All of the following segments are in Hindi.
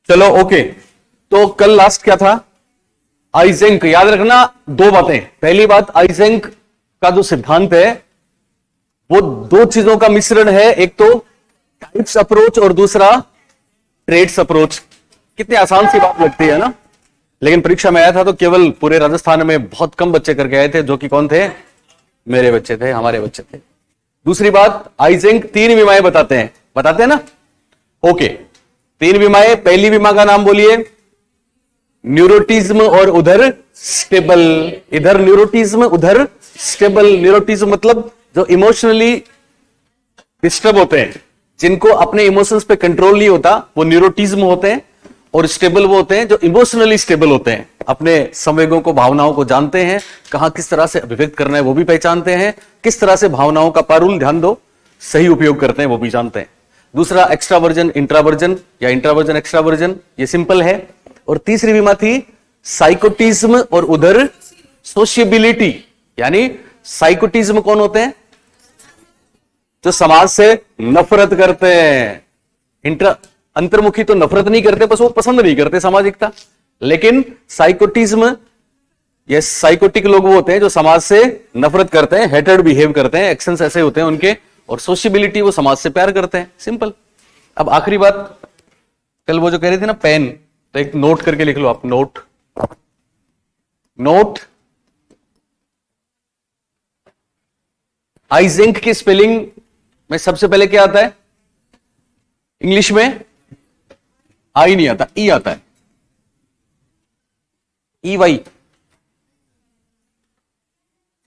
चलो ओके। तो कल लास्ट क्या था? आइजेंक। याद रखना दो बातें। पहली बात, आइजेंक का जो सिद्धांत है वो दो चीजों का मिश्रण है, एक तो टाइप्स अप्रोच और दूसरा ट्रेड्स अप्रोच। कितनी आसान सी बात लगती है ना, लेकिन परीक्षा में आया था तो केवल पूरे राजस्थान में बहुत कम बच्चे करके आए थे, जो कि कौन थे? मेरे बच्चे थे, हमारे बच्चे थे। दूसरी बात, आइजेंक तीन बीमाएं बताते हैं ना। ओके, तीन बीमाएं। पहली बीमा का नाम बोलिए। न्यूरोटिज्म और उधर स्टेबल। इधर न्यूरोटिज्म, उधर स्टेबल। न्यूरोटिज्म मतलब जो इमोशनली डिस्टर्ब होते हैं, जिनको अपने इमोशंस पे कंट्रोल नहीं होता, वो न्यूरोटिज्म होते हैं। और स्टेबल वो होते हैं जो इमोशनली स्टेबल होते हैं, अपने संवेगों को, भावनाओं को जानते हैं, कहां किस तरह से अभिव्यक्त करना है वो भी पहचानते हैं, किस तरह से भावनाओं का पारुल, ध्यान दो, सही उपयोग करते हैं वो भी जानते हैं। दूसरा एक्स्ट्रावर्जन इंट्रावर्जन या इंट्रावर्जन एक्स्ट्रावर्जन, ये सिंपल है। और तीसरी बीमा थी साइकोटिज्म और उधर सोशियबिलिटी। यानी साइकोटिज्म कौन होते हैं? जो समाज से नफरत करते हैं। अंतर्मुखी तो नफरत नहीं करते, बस वो पसंद नहीं करते सामाजिकता। लेकिन साइकोटिज्म, ये साइकोटिक लोग वो होते हैं जो समाज से नफरत करते हैं, हेटेड बिहेव करते हैं, एक्शंस ऐसे होते हैं उनके। और सोशियबिलिटी, वो समाज से प्यार करते हैं। सिंपल। अब आखिरी बात, कल वो जो कह रही थी ना पेन, तो एक नोट करके लिख लो आप। नोट आइजेंक की स्पेलिंग में सबसे पहले क्या आता है? इंग्लिश में आई नहीं आता, ई आता है। E Y,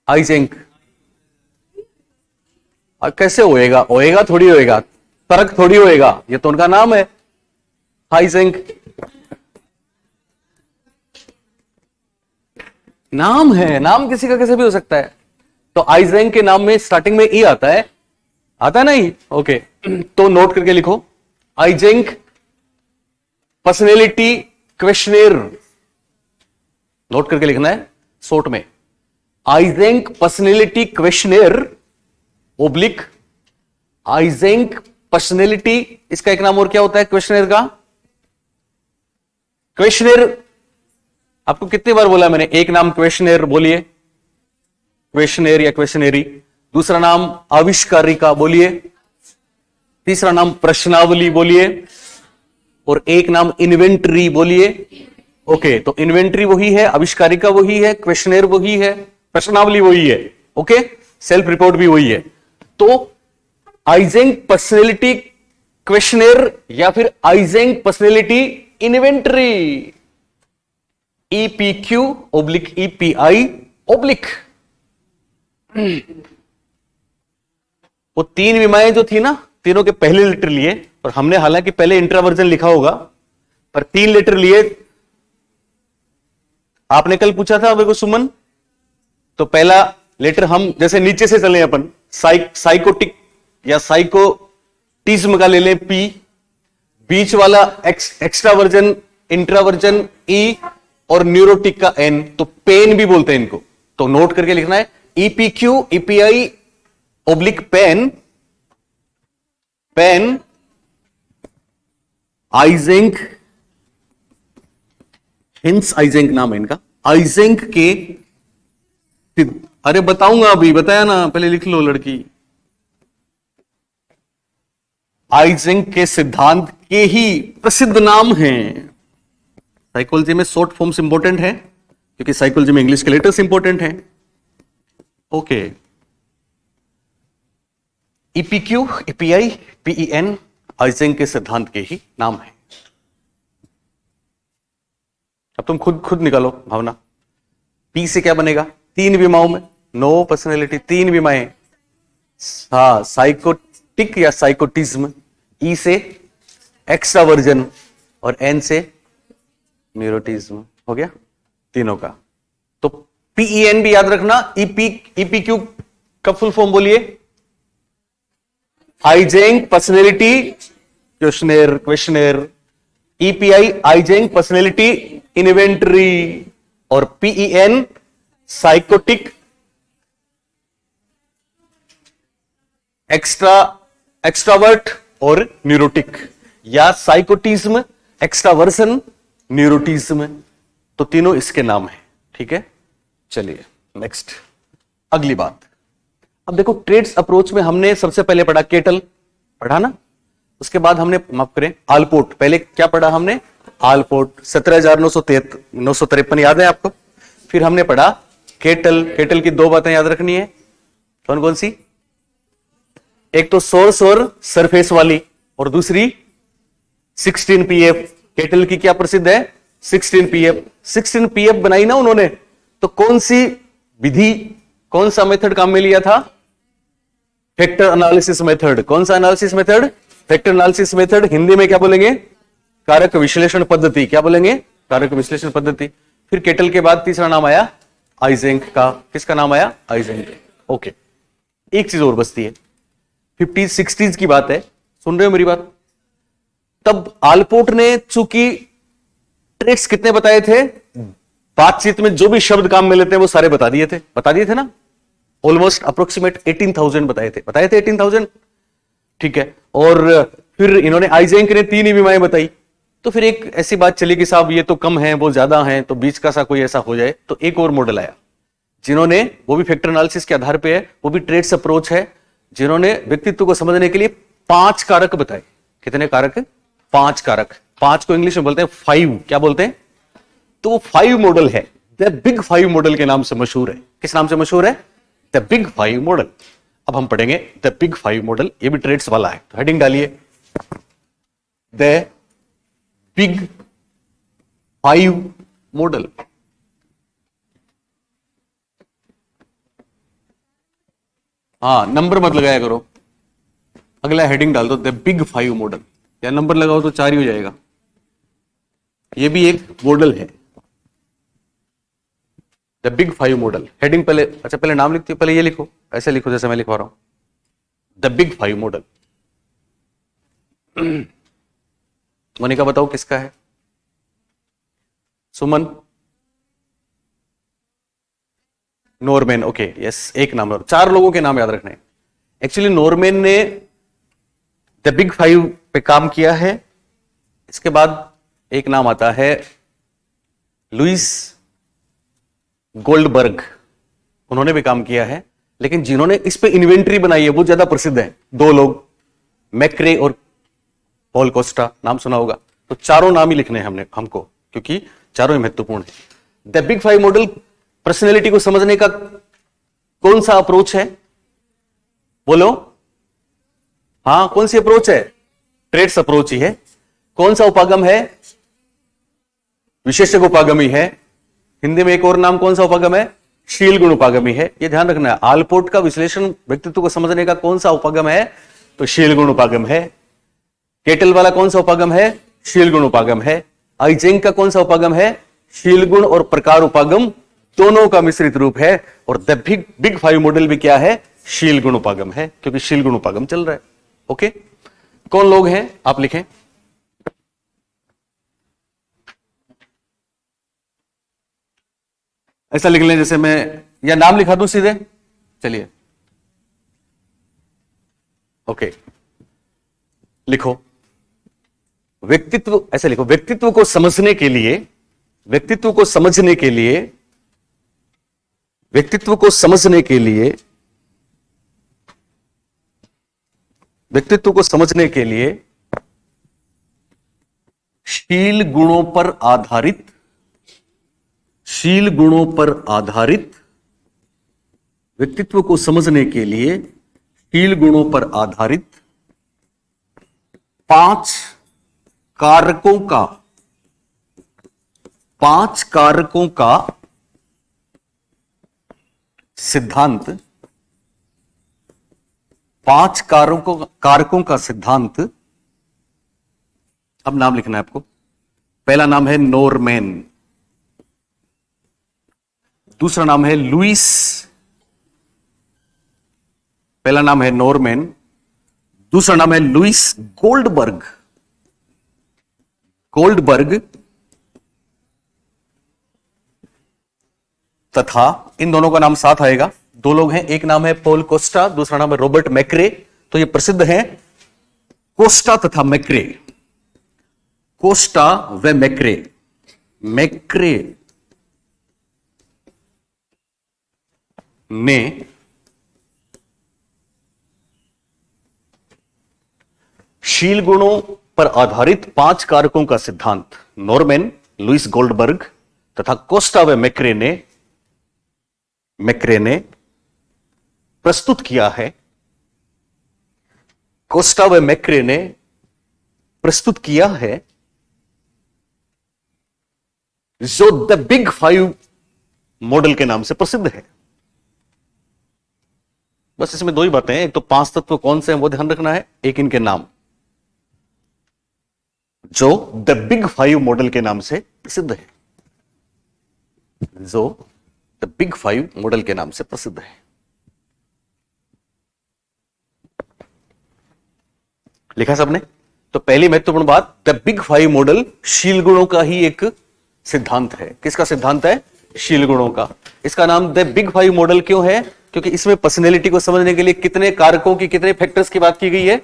Eysenck. कैसे होएगा? होएगा थोड़ी होएगा, तर्क थोड़ी होएगा, ये तो उनका नाम है आइजेंक। नाम है, नाम किसी का कैसे भी हो सकता है। तो आइजेंक के नाम में स्टार्टिंग में ई आता है ना ई? ओके, तो नोट करके लिखो। आइजेंक पर्सनैलिटी क्वेश्चनेयर, नोट करके लिखना है शॉर्ट में। Eysenck personality questionnaire oblique Eysenck personality. इसका एक नाम और क्या होता है क्वेश्चनेयर का? क्वेश्चनेयर। आपको कितनी बार बोला मैंने? एक नाम क्वेश्चनेयर बोलिए, क्वेश्चनेयर या क्वेश्चनेरी। दूसरा नाम आविष्कारिका बोलिए। तीसरा नाम प्रश्नावली बोलिए। और एक नाम इन्वेंटरी बोलिए। ओके, तो इन्वेंटरी वही है, आविष्कारिका वही है, क्वेश्चनेयर वही है, प्रश्नावली वही है। ओके, सेल्फ रिपोर्ट भी वही है। तो आइजेंक पर्सनैलिटी क्वेश्चनेयर या फिर Eysenck personality inventory, EPQ oblique EPI oblique. वो तीन बीमाएं जो थी ना, तीनों के पहले लेटर लिए, और हमने हालांकि पहले इंट्रावर्जन लिखा होगा, पर तीन लेटर लिए। आपने कल पूछा था मेरे को सुमन, तो पहला लेटर हम जैसे नीचे से चले अपन, साइकोटिक या साइकोटिज्म का ले लें पी, बीच वाला एक्स्ट्रावर्जन इंट्रावर्जन ई, और न्यूरोटिक का एन, तो पेन भी बोलते हैं इनको। तो नोट करके लिखना है EPQ EPI oblique PEN, PEN Eysenck, Hans Eysenck नाम है इनका। आइजेंक के, अरे बताऊंगा अभी, बताया ना, पहले लिख लो लड़की। आइजेंक के सिद्धांत के ही प्रसिद्ध नाम हैं। साइकोलॉजी में शॉर्ट फॉर्म्स इंपॉर्टेंट है, क्योंकि साइकोलॉजी में इंग्लिश के लेटर्स इंपॉर्टेंट हैं। ओके, ईपीक्यू ईपीआई पीईएन आइजेंक के सिद्धांत के ही नाम है। अब तुम खुद निकालो भावना। पी से क्या बनेगा? तीन बीमाओं में नो पर्सनैलिटी, तीन बीमाएं। हाँ, साइकोटिक या साइकोटिज्म। ई से एक्स्ट्रावर्जन और एन से न्यूरोटिज्म। हो गया तीनों का। तो पीईएन भी याद रखना। ईपीक्यू का फुल फॉर्म बोलिए। Eysenck personality questionnaire. EPI Eysenck personality inventory. और पीईएन साइकोटिक एक्स्ट्रावर्ट और न्यूरोटिक, या साइकोटिज्म एक्स्ट्रावर्सन न्यूरोटिज्म, तो तीनों इसके नाम है। ठीक है, चलिए नेक्स्ट अगली बात। अब देखो ट्रेड्स अप्रोच में हमने सबसे पहले पढ़ा केटल, पढ़ा ना, उसके बाद हमने माफ करें आलपोर्ट, पहले क्या पढ़ा हमने, आलपोर्ट 17,953 याद है आपको। फिर हमने पढ़ा केटल, केटल की दो बातें याद रखनी है, कौन कौन सी, एक तो सोर्स और सरफेस वाली, और दूसरी 16 पीएफ। केटल की क्या प्रसिद्ध है, 16 पीएफ। 16 पीएफ बनाई ना उन्होंने, तो कौन सी विधि, कौन सा मेथड काम में लिया था, फैक्टर एनालिसिस मेथड। कौन सा analysis method, factor analysis method. Hindi में क्या बोलेंगे, कारक विश्लेषण पद्धति। क्या बोलेंगे, कारक विश्लेषण पद्धति। फिर केटल के बाद तीसरा नाम आया आइजेंक का। किसका नाम आया, आइजेंक। ओके, एक चीज और बचती है, 50s 60s की बात है, सुन रहे हो मेरी बात। तब आलपोर्ट ने चूंकि ट्रेड्स कितने बताए थे, बातचीत में जो भी शब्द काम में लेते हैं वो सारे बता दिए थे ना, ऑलमोस्ट अप्रोक्सीमेट 18,000 बताए थे 18,000। ठीक है, और फिर इन्होंने आइजेंक ने 3 ही बीमारियां बताई। तो फिर एक ऐसी बात चली कि साहब ये तो कम है, वो ज्यादा है, तो बीच का सा कोई ऐसा हो जाए। तो एक और मॉडल आया जिन्होंने, वो भी फैक्टर एनालिसिस के आधार पे है, वो भी ट्रेड्स अप्रोच है, जिन्होंने व्यक्तित्व को समझने के लिए 5 कारक बताए। कितने कारक, 5 कारक। 5 को इंग्लिश में बोलते हैं 5, क्या बोलते हैं, तो वो 5 मॉडल है, द बिग 5 मॉडल के नाम से मशहूर है। किस नाम से मशहूर है, द बिग 5 मॉडल। अब हम पढ़ेंगे द बिग 5 मॉडल, ये भी ट्रेड्स वाला है, तो हेडिंग डालिए द बिग 5 मॉडल। हाँ, नंबर मत लगाया करो, अगला हेडिंग डाल दो द बिग 5 मॉडल, या नंबर लगाओ तो 4 ही हो जाएगा। ये भी एक मॉडल है, द बिग 5 मॉडल। हेडिंग पहले, अच्छा पहले नाम लिखती हो, पहले ये लिखो, ऐसे लिखो जैसे मैं लिखवा रहा हूं, द बिग 5 मॉडल। मोनिका बताओ किसका है, सुमन, नॉर्मैन। ओके यस, एक नाम, 4 लोगों के नाम याद रखने। एक्चुअली नॉर्मैन ने द बिग 5 पे काम किया है। इसके बाद एक नाम आता है लुइस गोल्डबर्ग, उन्होंने भी काम किया है, लेकिन जिन्होंने इस पे इन्वेंटरी बनाई है वो ज्यादा प्रसिद्ध है, 2 लोग, मैक्रे और पॉल कोस्टा, नाम सुना होगा। तो चारों नाम ही लिखने हैं हमको, क्योंकि चारों ही महत्वपूर्ण है। द बिग 5 मॉडल पर्सनैलिटी को समझने का कौन सा अप्रोच है, बोलो, हाँ कौन सी अप्रोच है, ट्रेड्स अप्रोच ही है। कौन सा उपागम है, विशेषज्ञ उपागमी है। हिंदी में एक और नाम कौन सा उपागम है, शील गुण उपागमी है, ये ध्यान रखना है। आलपोर्ट का विश्लेषण व्यक्तित्व को समझने का कौन सा उपागम है, तो शील गुण उपागम है। केटल वाला कौन सा उपागम है, शील गुण उपागम है। आइजेंक का कौन सा उपागम है, शील गुण और प्रकार उपागम दोनों का मिश्रित रूप है। और द बिग 5 मॉडल भी क्या है, शील गुण उपागम है, क्योंकि शील गुण उपागम चल रहा है। ओके, कौन लोग हैं आप लिखें, ऐसा लिख लें जैसे मैं, या नाम लिखा दूं सीधे, चलिए ओके लिखो, व्यक्तित्व, ऐसे लिखो, व्यक्तित्व को समझने के लिए, व्यक्तित्व को समझने के लिए, व्यक्तित्व को समझने के लिए, व्यक्तित्व को समझने के लिए शील गुणों पर आधारित, शील गुणों पर आधारित, व्यक्तित्व को समझने के लिए शील गुणों पर आधारित 5 कारकों का, 5 कारकों का सिद्धांत, 5 कारकों का सिद्धांत। अब नाम लिखना है आपको, पहला नाम है नॉर्मैन, दूसरा नाम है लुइस, पहला नाम है नॉर्मैन, दूसरा नाम है लुइस गोल्डबर्ग, गोल्डबर्ग, तथा इन दोनों का नाम साथ आएगा, 2 लोग हैं, एक नाम है पॉल कोस्टा, दूसरा नाम है रॉबर्ट मैक्रे। तो ये प्रसिद्ध हैं कोस्टा तथा मैक्रे। कोस्टा व मैक्रे, मैक्रे ने शील गुणों पर आधारित 5 कारकों का सिद्धांत नॉर्मैन, लुईस गोल्डबर्ग तथा कोस्टा व मैक्रे ने प्रस्तुत किया है। कोस्टा व मैक्रे ने प्रस्तुत किया है, जो द बिग 5 मॉडल के नाम से प्रसिद्ध है। बस इसमें 2 ही बातें हैं, एक तो 5 तत्व कौन से हैं वो ध्यान रखना है, एक इनके नाम, जो द बिग 5 मॉडल के नाम से प्रसिद्ध है, जो द बिग 5 मॉडल के नाम से प्रसिद्ध है। लिखा सबने? तो पहली महत्वपूर्ण बात, द बिग 5 मॉडल शील गुणों का ही एक सिद्धांत है। किसका सिद्धांत है? शील गुणों का। इसका नाम द बिग 5 मॉडल क्यों है? क्योंकि इसमें पर्सनैलिटी को समझने के लिए कितने कारकों की, कितने फैक्टर्स की बात की गई है?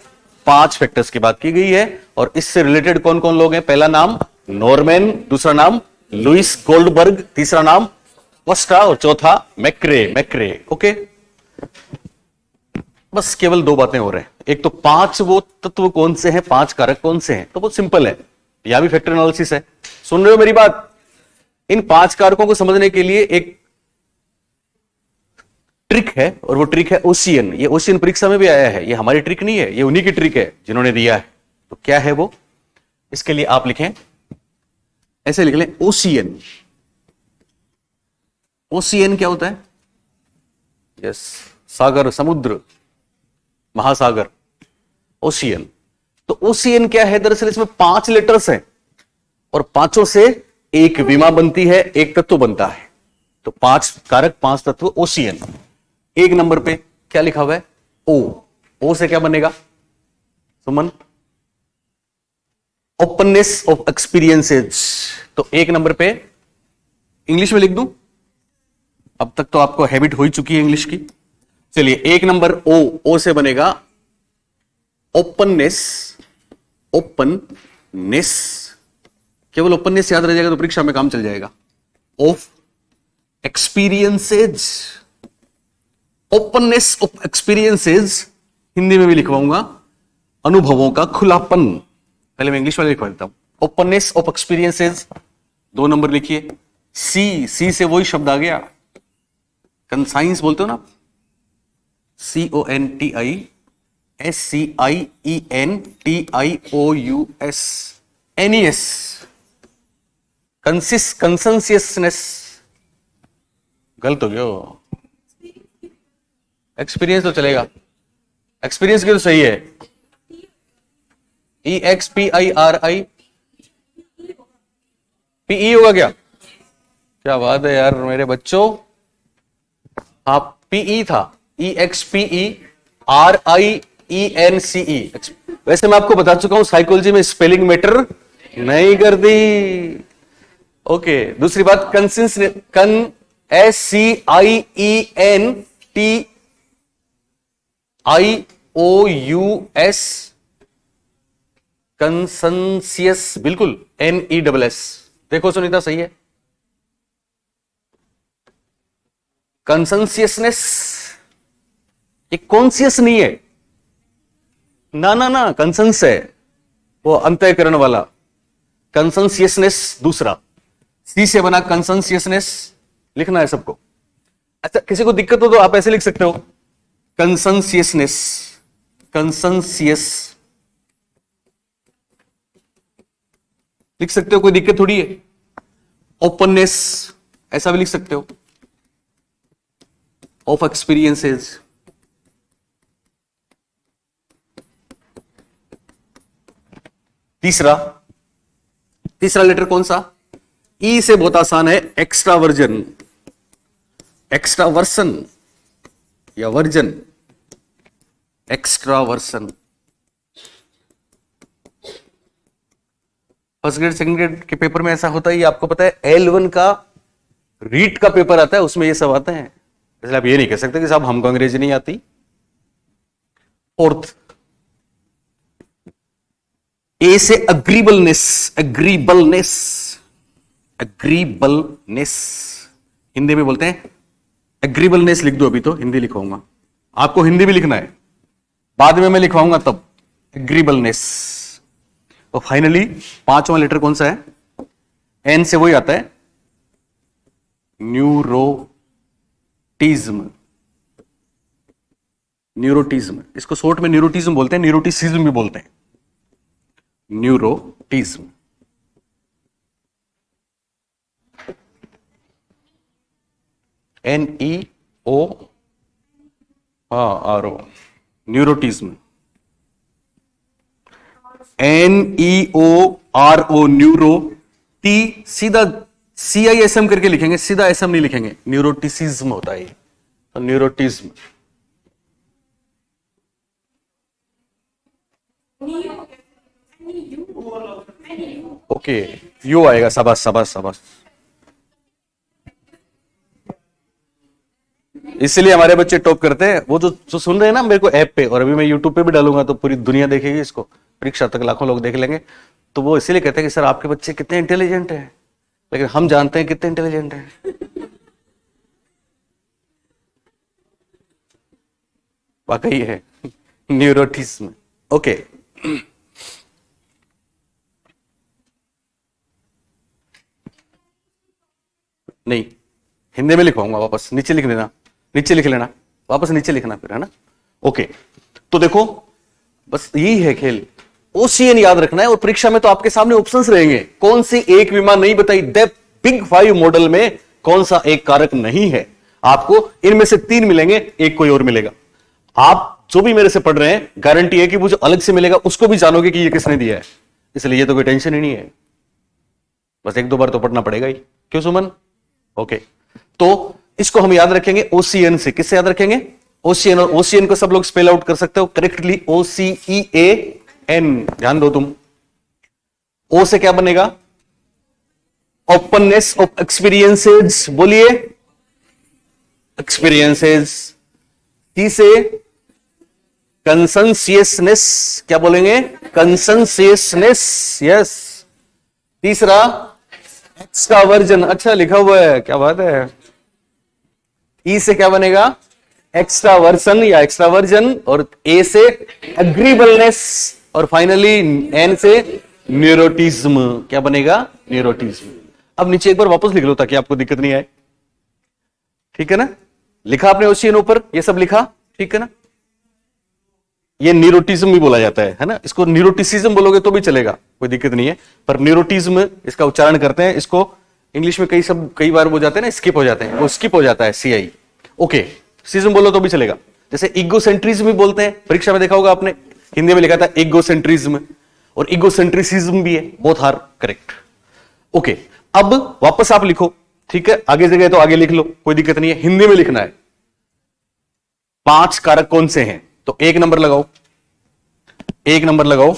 5 फैक्टर्स की बात की गई है। और इससे रिलेटेड कौन कौन लोग हैं? पहला नाम नॉर्मैन, दूसरा नाम लुईस गोल्डबर्ग, तीसरा नाम कोस्टा और चौथा मैक्रे। ओके, बस केवल 2 बातें हो रहे हैं। एक तो 5 वो तत्व कौन से हैं, 5 कारक कौन से हैं, तो बहुत सिंपल है, यहां भी फैक्टर एनालिसिस है। सुन रहे हो मेरी बात? इन 5 कारकों को समझने के लिए एक ट्रिक है, और वो ट्रिक है ओशियन। ये ओशियन परीक्षा में भी आया है, ये हमारी ट्रिक नहीं है, ये उन्हीं की ट्रिक है जिन्होंने दिया है। तो क्या है वो? इसके लिए आप लिखें, ऐसे लिख लें, ओशियन। ओशियन क्या होता है? यस, सागर, समुद्र, महासागर, ओशियन। तो ओशियन क्या है? दरअसल इसमें 5 लेटर्स हैं और 5 से एक विमा बनती है, एक तत्व बनता है। तो 5 कारक, 5 तत्व, ओशियन। 1 नंबर पे क्या लिखा हुआ है? ओ से क्या बनेगा सुमन? Openness of experiences. तो 1 नंबर पे इंग्लिश में लिख दूं? अब तक तो आपको हैबिट हो ही चुकी है इंग्लिश की। चलिए, 1 नंबर ओ से बनेगा ओपननेस। ओपननेस, केवल ओपननेस याद रह जाएगा तो परीक्षा में काम चल जाएगा। Of experiences, openness of experiences, Hindi में भी लिखवाऊंगा, अनुभवों का खुलापन। पहले मैं इंग्लिश में लिखवा देता हूं। ओपननेस ऑफ एक्सपीरियंसेस 2 नंबर लिखिए। सी से वही शब्द आ गया, कंसाइंस बोलते हो ना आप, CONTISCIENTIOUS, NES, कंसेंसियसनेस। गलत हो गया, एक्सपीरियंस तो चलेगा, एक्सपीरियंस की तो सही है। EXPIRI, PE होगा क्या? क्या बात है यार मेरे बच्चों, आप PE था, EXPERIENCE। वैसे मैं आपको बता चुका हूं साइकोलॉजी में स्पेलिंग मैटर नहीं करती। ओके, दूसरी बात, SCIENTIOUS, कंसेंसियस, बिल्कुल, NESS। देखो सुनीता, सही है। कंसेंसियसनेस, ये कॉन्सियस नहीं है, ना, कंसेंस है, वो अंतःकरण वाला। कंसेंसियसनेस दूसरा, सी से बना कंसेंसियसनेस, लिखना है सबको। अच्छा, किसी को दिक्कत हो तो आप ऐसे लिख सकते हो, कंसेंसियसनेस, कंसेंसियस लिख सकते हो, कोई दिक्कत थोड़ी है। ओपननेस ऐसा भी लिख सकते हो, ऑफ एक्सपीरियंसेस। तीसरा लेटर कौन सा? ई से बहुत आसान है, एक्स्ट्रावर्जन, एक्स्ट्रावर्सन या version, extraversion. First grade second grade के पेपर में ऐसा होता है, आपको पता है। L1 का रीट का पेपर आता है, उसमें ये सब आते हैं, इसलिए आप ये नहीं कह सकते कि साहब हमको अंग्रेजी नहीं आती। फोर्थ, ए से अग्रीबलनेस, एग्रीबलनेस, एग्रीबलनेस हिंदी में बोलते हैं एग्रीबलनेस। लिख दो, अभी तो हिंदी लिखवाऊंगा, आपको हिंदी भी लिखना है, बाद में मैं लिखवाऊंगा तब। एग्रीबलनेस। और फाइनली पांचवा लेटर कौन सा है? एन से वही आता है, न्यूरोटिज्म। न्यूरोटिज्म, इसको शॉर्ट में न्यूरोटिज्म बोलते हैं, न्यूरोटिसिज्म भी बोलते हैं। Neuroticism. NEORO, neuroticism. NEORO, neuro. T सीधा CISM करके लिखेंगे, सीधा SM नहीं लिखेंगे, न्यूरोटिसिज्म होता है ये, तो न्यूरोटिज्म। ओके, यू आएगा, शाबाश शाबाश शाबाश। इसलिए हमारे बच्चे टॉप करते हैं। वो जो सुन रहे हैं ना मेरे को ऐप पे, और अभी मैं यूट्यूब पे भी डालूंगा तो पूरी दुनिया देखेगी इसको, परीक्षा तक लाखों लोग देख लेंगे, तो वो इसीलिए कहते हैं कि सर आपके बच्चे कितने इंटेलिजेंट हैं, लेकिन हम जानते हैं कितने इंटेलिजेंट हैं। वाकई है, न्यूरोटिज्म। ओके, नहीं हिंदी में लिखवाऊंगा, वापस नीचे लिख लेना, नीचे लिख लेना, वापस नीचे लिखना फिर, है ना। ओके, तो देखो बस यही है खेल। ओसीएन याद रखना है, और परीक्षा में तो आपके सामने ऑप्शंस रहेंगे, कौन सी एक विमा नहीं बताई, द बिग 5 मॉडल में कौन सा एक कारक नहीं है। आपको इनमें से 3 मिलेंगे, एक कोई और मिलेगा। आप जो भी मेरे से पढ़ रहे हैं, गारंटी है कि वो जो अलग से मिलेगा उसको भी जानोगे कि ये किसने दिया है, इसलिए ये तो कोई टेंशन ही नहीं है। बस 1-2 बार तो पढ़ना पड़ेगा ही, क्यों सुमन? ओके, तो इसको हम याद रखेंगे ओसीएन से। किससे याद रखेंगे? ओसीएन। और ओसीएन को सब लोग स्पेल आउट कर सकते हो करेक्टली, OCEAN। ध्यान दो तुम, ओ से क्या बनेगा? ओपननेस ऑफ एक्सपीरियंसेस, बोलिए एक्सपीरियंसेस। टी से कंसेंसियसनेस, क्या बोलेंगे? कंसेंसियसनेस, यस। तीसरा एक्स्ट्रावर्जन, अच्छा लिखा हुआ है, क्या बात है। ई से क्या बनेगा? एक्स्ट्रावर्सन या एक्स्ट्रावर्जन। और ए से एग्रीबलनेस। और फाइनली एन से न्यूरोटिज्म, क्या बनेगा? न्यूरोटिज्म। अब नीचे एक बार वापस लिख लो ताकि आपको दिक्कत नहीं आए, ठीक है ना। लिखा आपने ओशियन ऊपर, ये सब लिखा, ठीक है ना। ये न्यूरोटिज्म भी बोला जाता है ना। इसको न्यूरोटिसिज्म बोलोगे तो भी चलेगा, कोई दिक्कत नहीं है, पर न्यूरोटिज्म इसका उच्चारण करते हैं। इसको इंग्लिश में कई बार हो जाते हैं ना, स्किप हो जाते हैं, वो स्किप हो जाता है CI। ओके, सिज्म बोलो तो भी चलेगा। जैसे इगोसेंट्रिज्म भी बोलते हैं, परीक्षा में देखा होगा आपने, हिंदी में लिखा था इगोसेंट्रिज्म, और इगोसेंट्रिसिज्म भी है, बोथ आर करेक्ट। ओके, अब वापस आप लिखो, ठीक है। आगे जगह तो आगे लिख लो, कोई दिक्कत नहीं है, हिंदी में लिखना है। 5 कारक कौन से हैं? तो 1 नंबर लगाओ, 1 नंबर लगाओ,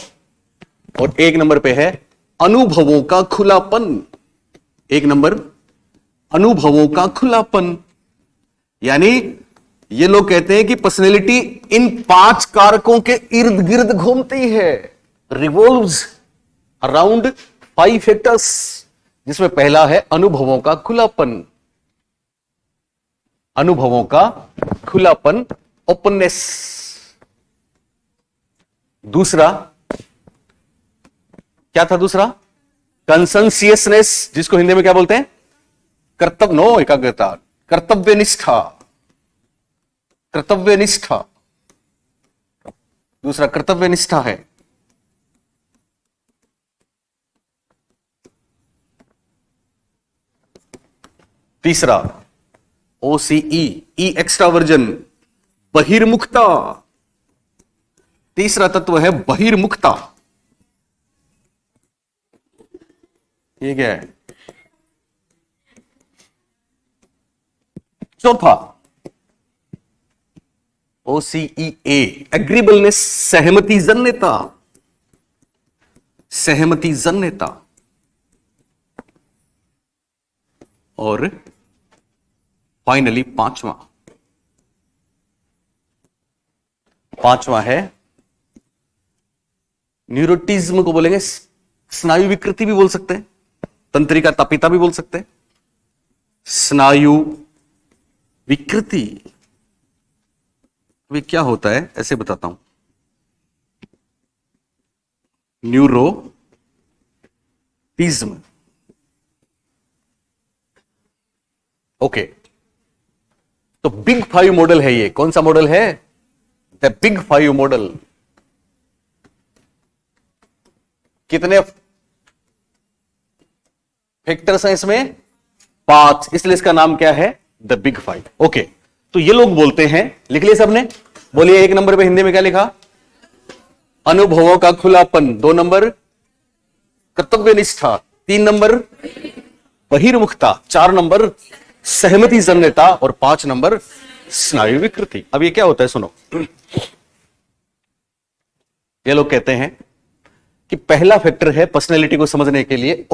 और 1 नंबर पे है अनुभवों का खुलापन। 1 नंबर अनुभवों का खुलापन, यानी ये लोग कहते हैं कि पर्सनैलिटी इन 5 कारकों के इर्द गिर्द घूमती है, रिवॉल्व्स अराउंड 5 फैक्टर्स, जिसमें पहला है अनुभवों का खुलापन। अनुभवों का खुलापन, ओपननेस। दूसरा क्या था? दूसरा कंसेंसियसनेस, जिसको हिंदी में क्या बोलते हैं? कर्तव्य, नो एकाग्रता, कर्तव्यनिष्ठा, कर्तव्यनिष्ठा। दूसरा कर्तव्यनिष्ठा है। तीसरा OCE, ई एक्स्ट्रावर्जन, बहिर्मुखता। तीसरा तत्व है बहिर्मुखता। ये क्या है? चौथा OCEA, एग्रीबलनेस, सहमति जन्यता, सहमति जन्यता। और फाइनली पांचवा है न्यूरोटिज्म को बोलेंगे स्नायु विकृति भी बोल सकते हैं, तंत्रिका तपिता भी बोल सकते हैं। स्नायु विकृति वे क्या होता है ऐसे बताता हूं। Neuroticism, okay. तो बिग 5 मॉडल है ये। कौन सा मॉडल है? The big 5 model. कितने फैक्टर्स हैं इसमें? 5, इसलिए इसका नाम क्या है? The big 5। ओके, तो ये लोग बोलते हैं, लिख लिया सबने? बोलिए 1 नंबर पे हिंदी में क्या लिखा? अनुभवों का खुलापन। 2 नंबर कर्तव्य निष्ठा। 3 नंबर बहिर्मुखता। 4 नंबर सहमति जन्यता। और 5 नंबर स्नायु विकृति। अब ये क्या होता है सुनो। ये लोग कहते हैं कि पहला फैक्टर है पर्सनैलिटी को समझने के लिए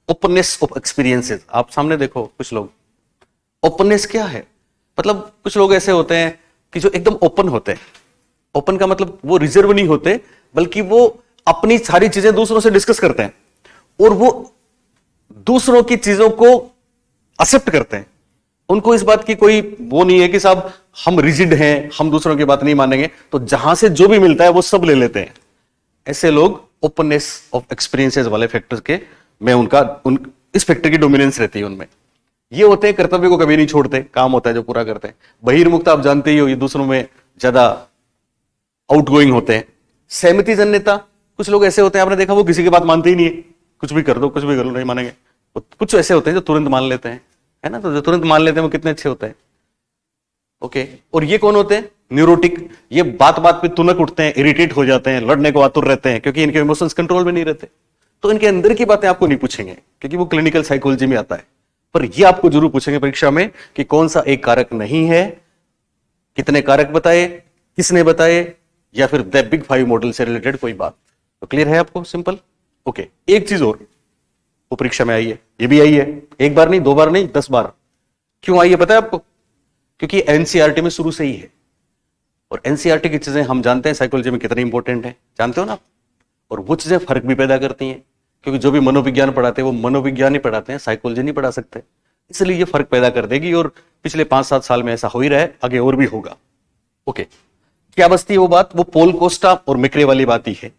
ओपननेस ऑफ एक्सपीरियंसेस। आप सामने देखो कुछ लोग, ओपननेस क्या है? मतलब कुछ लोग ऐसे होते हैं कि जो एकदम ओपन होते हैं। ओपन का मतलब वो रिजर्व नहीं होते, बल्कि वो अपनी सारी चीजें दूसरों से डिस्कस करते हैं और वो दूसरों की चीजों को एक्सेप्ट करते हैं। उनको इस बात की कोई वो नहीं है कि साहब हम रिजिड हैं, हम दूसरों की बात नहीं मानेंगे, तो जहां से जो भी मिलता है वो सब ले लेते हैं। ऐसे लोग ओपननेस ऑफ एक्सपीरियंसेस वाले फैक्टर्स के में इस फैक्टर की डोमिनेंस रहती है उनमें। ये होते हैं कर्तव्य को कभी नहीं छोड़ते, काम होता है जो पूरा करते हैं। बहिर्मुखता आप जानते ही हो, ये दूसरों में ज्यादा आउटगोइंग होते हैं। सहमति जन्यता, कुछ लोग ऐसे होते हैं, आपने देखा वो किसी की बात मानते ही नहीं है, कुछ भी कर दो कुछ भी कर लो नहीं मानेंगे। कुछ ऐसे होते हैं जो तुरंत मान लेते हैं, है ना? तो जो तुरंत मान लेते हैं वो कितने अच्छे होते हैं। ओके, और ये कौन होते हैं? न्यूरोटिक। ये बात बात पे तुनक उठते हैं, इरिटेट हो जाते हैं, लड़ने को आतुर रहते हैं, क्योंकि इनके इमोशंस कंट्रोल में नहीं रहते। तो इनके अंदर की बातें आपको नहीं पूछेंगे, क्योंकि वो क्लिनिकल साइकोलॉजी में आता है। पर ये आपको जरूर पूछेंगे परीक्षा में कि कौन सा एक कारक नहीं है, कितने कारक बताए, किसने बताए, या फिर द बिग 5 मॉडल से रिलेटेड कोई बात। तो क्लियर है आपको? सिंपल। ओके, एक चीज और वो परीक्षा में आई है, ये भी आई है, एक बार नहीं, 2 बार नहीं, 10 बार। क्यों आई है पता है आपको? क्योंकि एनसीईआरटी में शुरू से ही है। और एनसीईआरटी की चीजें हम जानते हैं साइकोलॉजी में कितनी इंपॉर्टेंट है, जानते हो ना? और वो चीजें फर्क भी पैदा करती हैं, क्योंकि जो भी मनोविज्ञान पढ़ाते हैं वो मनोविज्ञान ही पढ़ाते हैं, साइकोलॉजी नहीं पढ़ा सकते। इसलिए ये फर्क पैदा कर देगी, और पिछले 5-7 साल में ऐसा हो ही रहा है, आगे और भी होगा। ओके, क्या बचती है वो बात? वो पॉल कोस्टा और मैक्रे वाली बात ही है।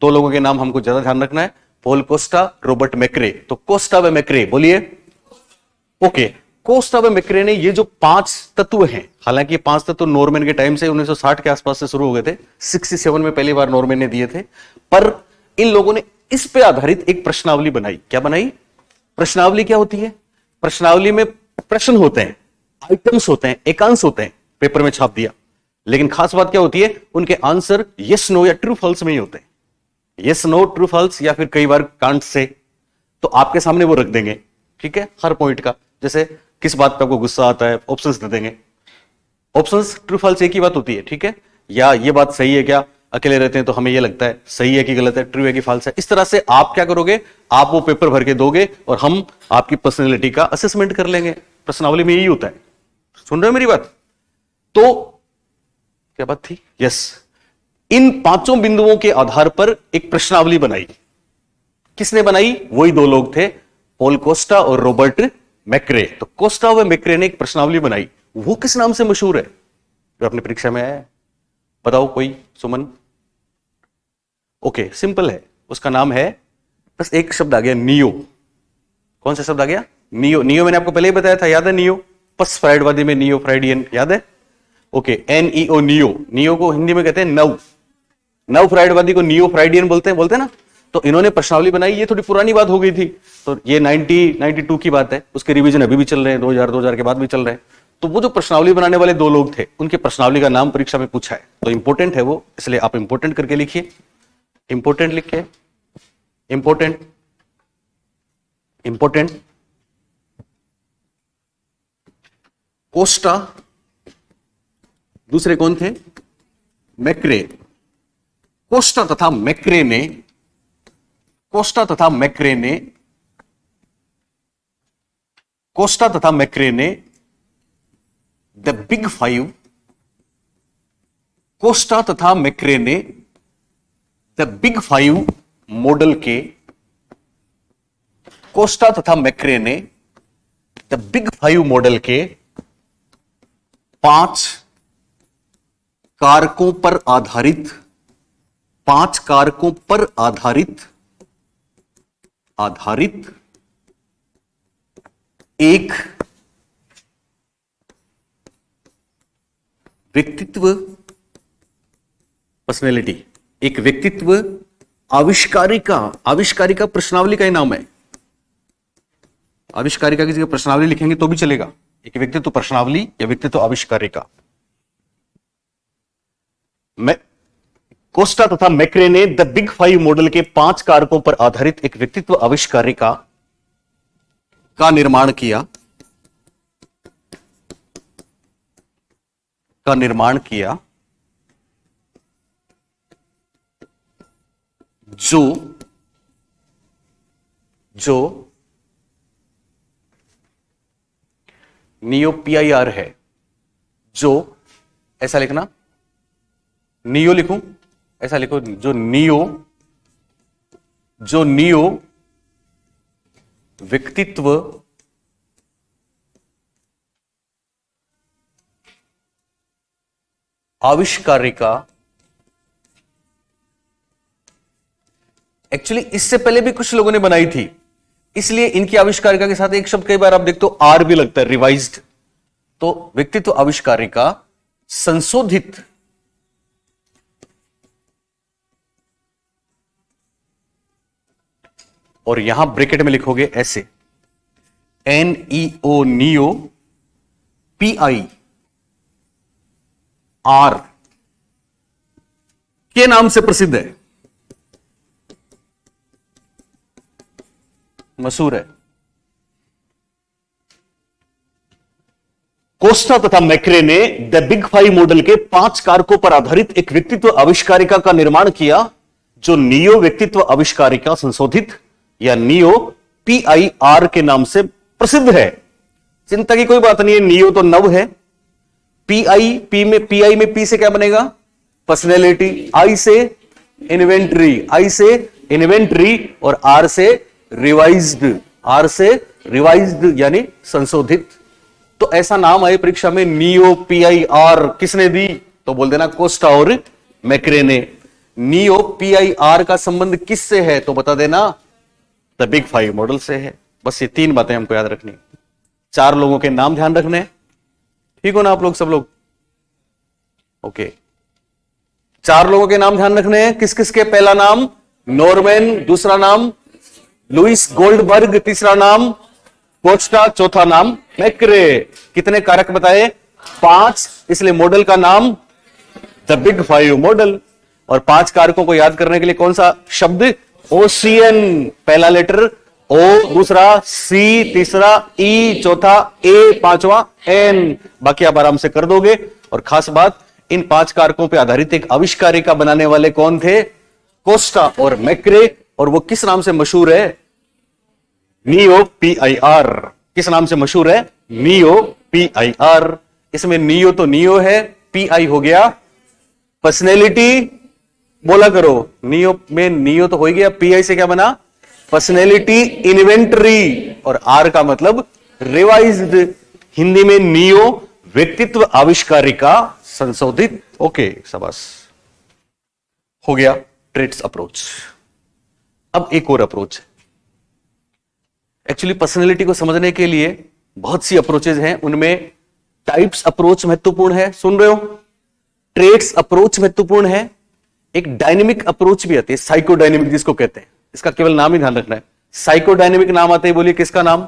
2 लोगों के नाम हमको ज्यादा ध्यान रखना है, पॉल कोस्टा, रॉबर्ट मैक्रे। तो कोस्टा व मैक्रे बोलिए। ओके, कोस्टा व मैक्रे ने ये जो 5 तत्व हैं, हालांकि ये 5 तत्व नॉर्मन के टाइम से 1960 के आसपास से शुरू हो गए थे, 67 में पहली बार नॉर्मन ने दिए थे। पर इन लोगों ने इस पे आधारित एक प्रश्नावली बनाई। क्या बनाई? प्रश्नावली क्या होती है? प्रश्नावली में प्रश्न होते हैं, आइटम्स होते हैं, एकांश होते हैं, पेपर में छाप दिया। लेकिन खास बात क्या होती है? उनके आंसर यस नो या ट्रू फॉल्स में ही होते हैं। यस नो, ट्रू फॉल्स, या फिर कई बार कांट से। तो आपके सामने वो रख देंगे, ठीक है, हर पॉइंट का। जैसे किस बात पे आपको गुस्सा आता है, ऑप्शंस दे देंगे। ऑप्शंस ट्रू फॉल्स एक ही बात होती है, ठीक है, या ये बात सही है क्या, अकेले रहते हैं तो हमें ये लगता है, सही है कि गलत है, ट्रू है कि फॉल्स है। इस तरह से आप क्या करोगे? आप वो पेपर भर के दोगे और हम आपकी पर्सनैलिटी का असेसमेंट कर लेंगे। प्रश्नावली में यही होता है। सुन रहे हो मेरी बात? तो क्या बात थी? यस, इन 5 बिंदुओं के आधार पर एक प्रश्नावली बनाई। किसने बनाई? वही 2 लोग थे, पॉल कोस्टा और रॉबर्ट मैक्रे। तो कोस्टा व मैक्रे ने एक प्रश्नावली बनाई। वो किस नाम से मशहूर है जो अपनी परीक्षा में आया है? बताओ कोई, सुमन? ओके, सिंपल है, उसका नाम है, बस एक शब्द आ गया, नियो। कौन सा शब्द आ गया? नियो। नियो मैंने आपको पहले ही बताया था, याद है? नियो पस फ्राइडवादी में नियो फ्राइडियन, याद है? Okay, NEO, neo. नियो को हिंदी में कहते हैं नव। नव फ्राइडवादी को नियो फ्राइडियन बोलते हैं ना। तो इन्होंने प्रश्नावली बनाई। ये थोड़ी पुरानी बात हो गई थी, तो ये 92 की बात है। उसके रिवीजन अभी भी चल रहे हैं, 2000 के बाद भी चल रहे हैं। तो वो जो प्रश्नावली बनाने वाले 2 लोग थे, उनके प्रश्नावली का नाम परीक्षा में पूछा है, तो इंपॉर्टेंट है वो, इसलिए आप इंपॉर्टेंट करके लिखिए। इंपॉर्टेंट लिख के, इंपॉर्टेंट, इंपॉर्टेंट। कोस्टा, दूसरे कौन थे? मैक्रे। कोस्टा तथा मैक्रे ने, कोस्टा तथा मैक्रे ने, कोस्टा तथा मैक्रे ने द बिग 5, कोस्टा तथा मैक्रे ने द बिग फाइव मॉडल के कोस्टा तथा मैक्रे ने द बिग फाइव मॉडल के 5 कारकों पर आधारित एक व्यक्तित्व पर्सनैलिटी, एक व्यक्तित्व आविष्कारिका प्रश्नावली का ही नाम है। आविष्कारिका की जगह प्रश्नावली लिखेंगे तो भी चलेगा। एक व्यक्तित्व प्रश्नावली या व्यक्तित्व आविष्कारिका। कोस्टा तथा मैक्रे ने द बिग फाइव मॉडल के 5 कारकों पर आधारित एक व्यक्तित्व आविष्कारिका का निर्माण किया जो नियो PIR है, जो ऐसा लिखना, नियो लिखूं, ऐसा लिखो, जो नियो व्यक्तित्व आविष्कारिका। एक्चुअली इससे पहले भी कुछ लोगों ने बनाई थी, इसलिए इनकी आविष्कारिका के साथ एक शब्द कई बार आप देखते हो आर भी लगता है, रिवाइज्ड। तो व्यक्तित्व आविष्कारिका संशोधित और यहां ब्रैकेट में लिखोगे ऐसे NEO नियो PIR के नाम से प्रसिद्ध है, मशहूर है। कोस्टा तथा मैक्रे ने द बिग फाइव मॉडल के 5 कारकों पर आधारित एक व्यक्तित्व आविष्कारिका का निर्माण किया जो नियो व्यक्तित्व आविष्कारिका संशोधित या नियो PIR के नाम से प्रसिद्ध है। चिंता की कोई बात नहीं है, नियो तो नव है। PI में P से क्या बनेगा? पर्सनैलिटी, I से इन्वेंटरी और R से रिवाइज्ड यानी संशोधित। तो ऐसा नाम आए परीक्षा में नियो PIR, किसने दी? तो बोल देना कोस्टा और मैक्रे ने। नियो PIR का संबंध किससे है? तो बता देना द बिग फाइव मॉडल से है। बस ये 3 बातें हमको याद रखनी। 4 लोगों के नाम ध्यान रखने, ठीक हो ना आप लोग सब लोग? ओके, 4 लोगों के नाम ध्यान रखने हैं। किस किस के? पहला नाम नॉर्मैन, दूसरा नाम लुइस गोल्डबर्ग, तीसरा नाम कोस्टा, चौथा नाम मैक्रे। कितने कारक बताए? 5, इसलिए मॉडल का नाम द बिग फाइव मॉडल। और 5 कारकों को याद करने के लिए कौन सा शब्द? ओशियन, पहला लेटर ओ, दूसरा सी, तीसरा ई, चौथा ए, पांचवा एन। बाकी आप आराम से कर दोगे। और खास बात, इन 5 कारकों पर आधारित एक आविष्कारिका बनाने वाले कौन थे? कोस्टा और मैक्रे। और वो किस नाम से मशहूर है? Neo PIR। किस नाम से मशहूर है? Neo PIR। इसमें नियो तो नियो है, PI हो गया पर्सनैलिटी। बोला करो, नियो में नियो तो हो गया, PI से क्या बना? Personality, inventory. और R का मतलब रिवाइज्ड। हिंदी में नियो व्यक्तित्व आविष्कारिका संशोधित। ओके, शाबाश, हो गया ट्रेट्स अप्रोच। अब एक और अप्रोच है। एक्चुअली पर्सनैलिटी को समझने के लिए बहुत सी अप्रोचेज हैं, उनमें टाइप्स अप्रोच महत्वपूर्ण है, सुन रहे हो? ट्रेट्स अप्रोच महत्वपूर्ण है। एक डायनेमिक अप्रोच भी आती है, साइकोडायनेमिक जिसको कहते हैं। इसका केवल नाम ही ध्यान रखना है। साइकोडायनेमिक नाम आते ही बोलिए किसका नाम?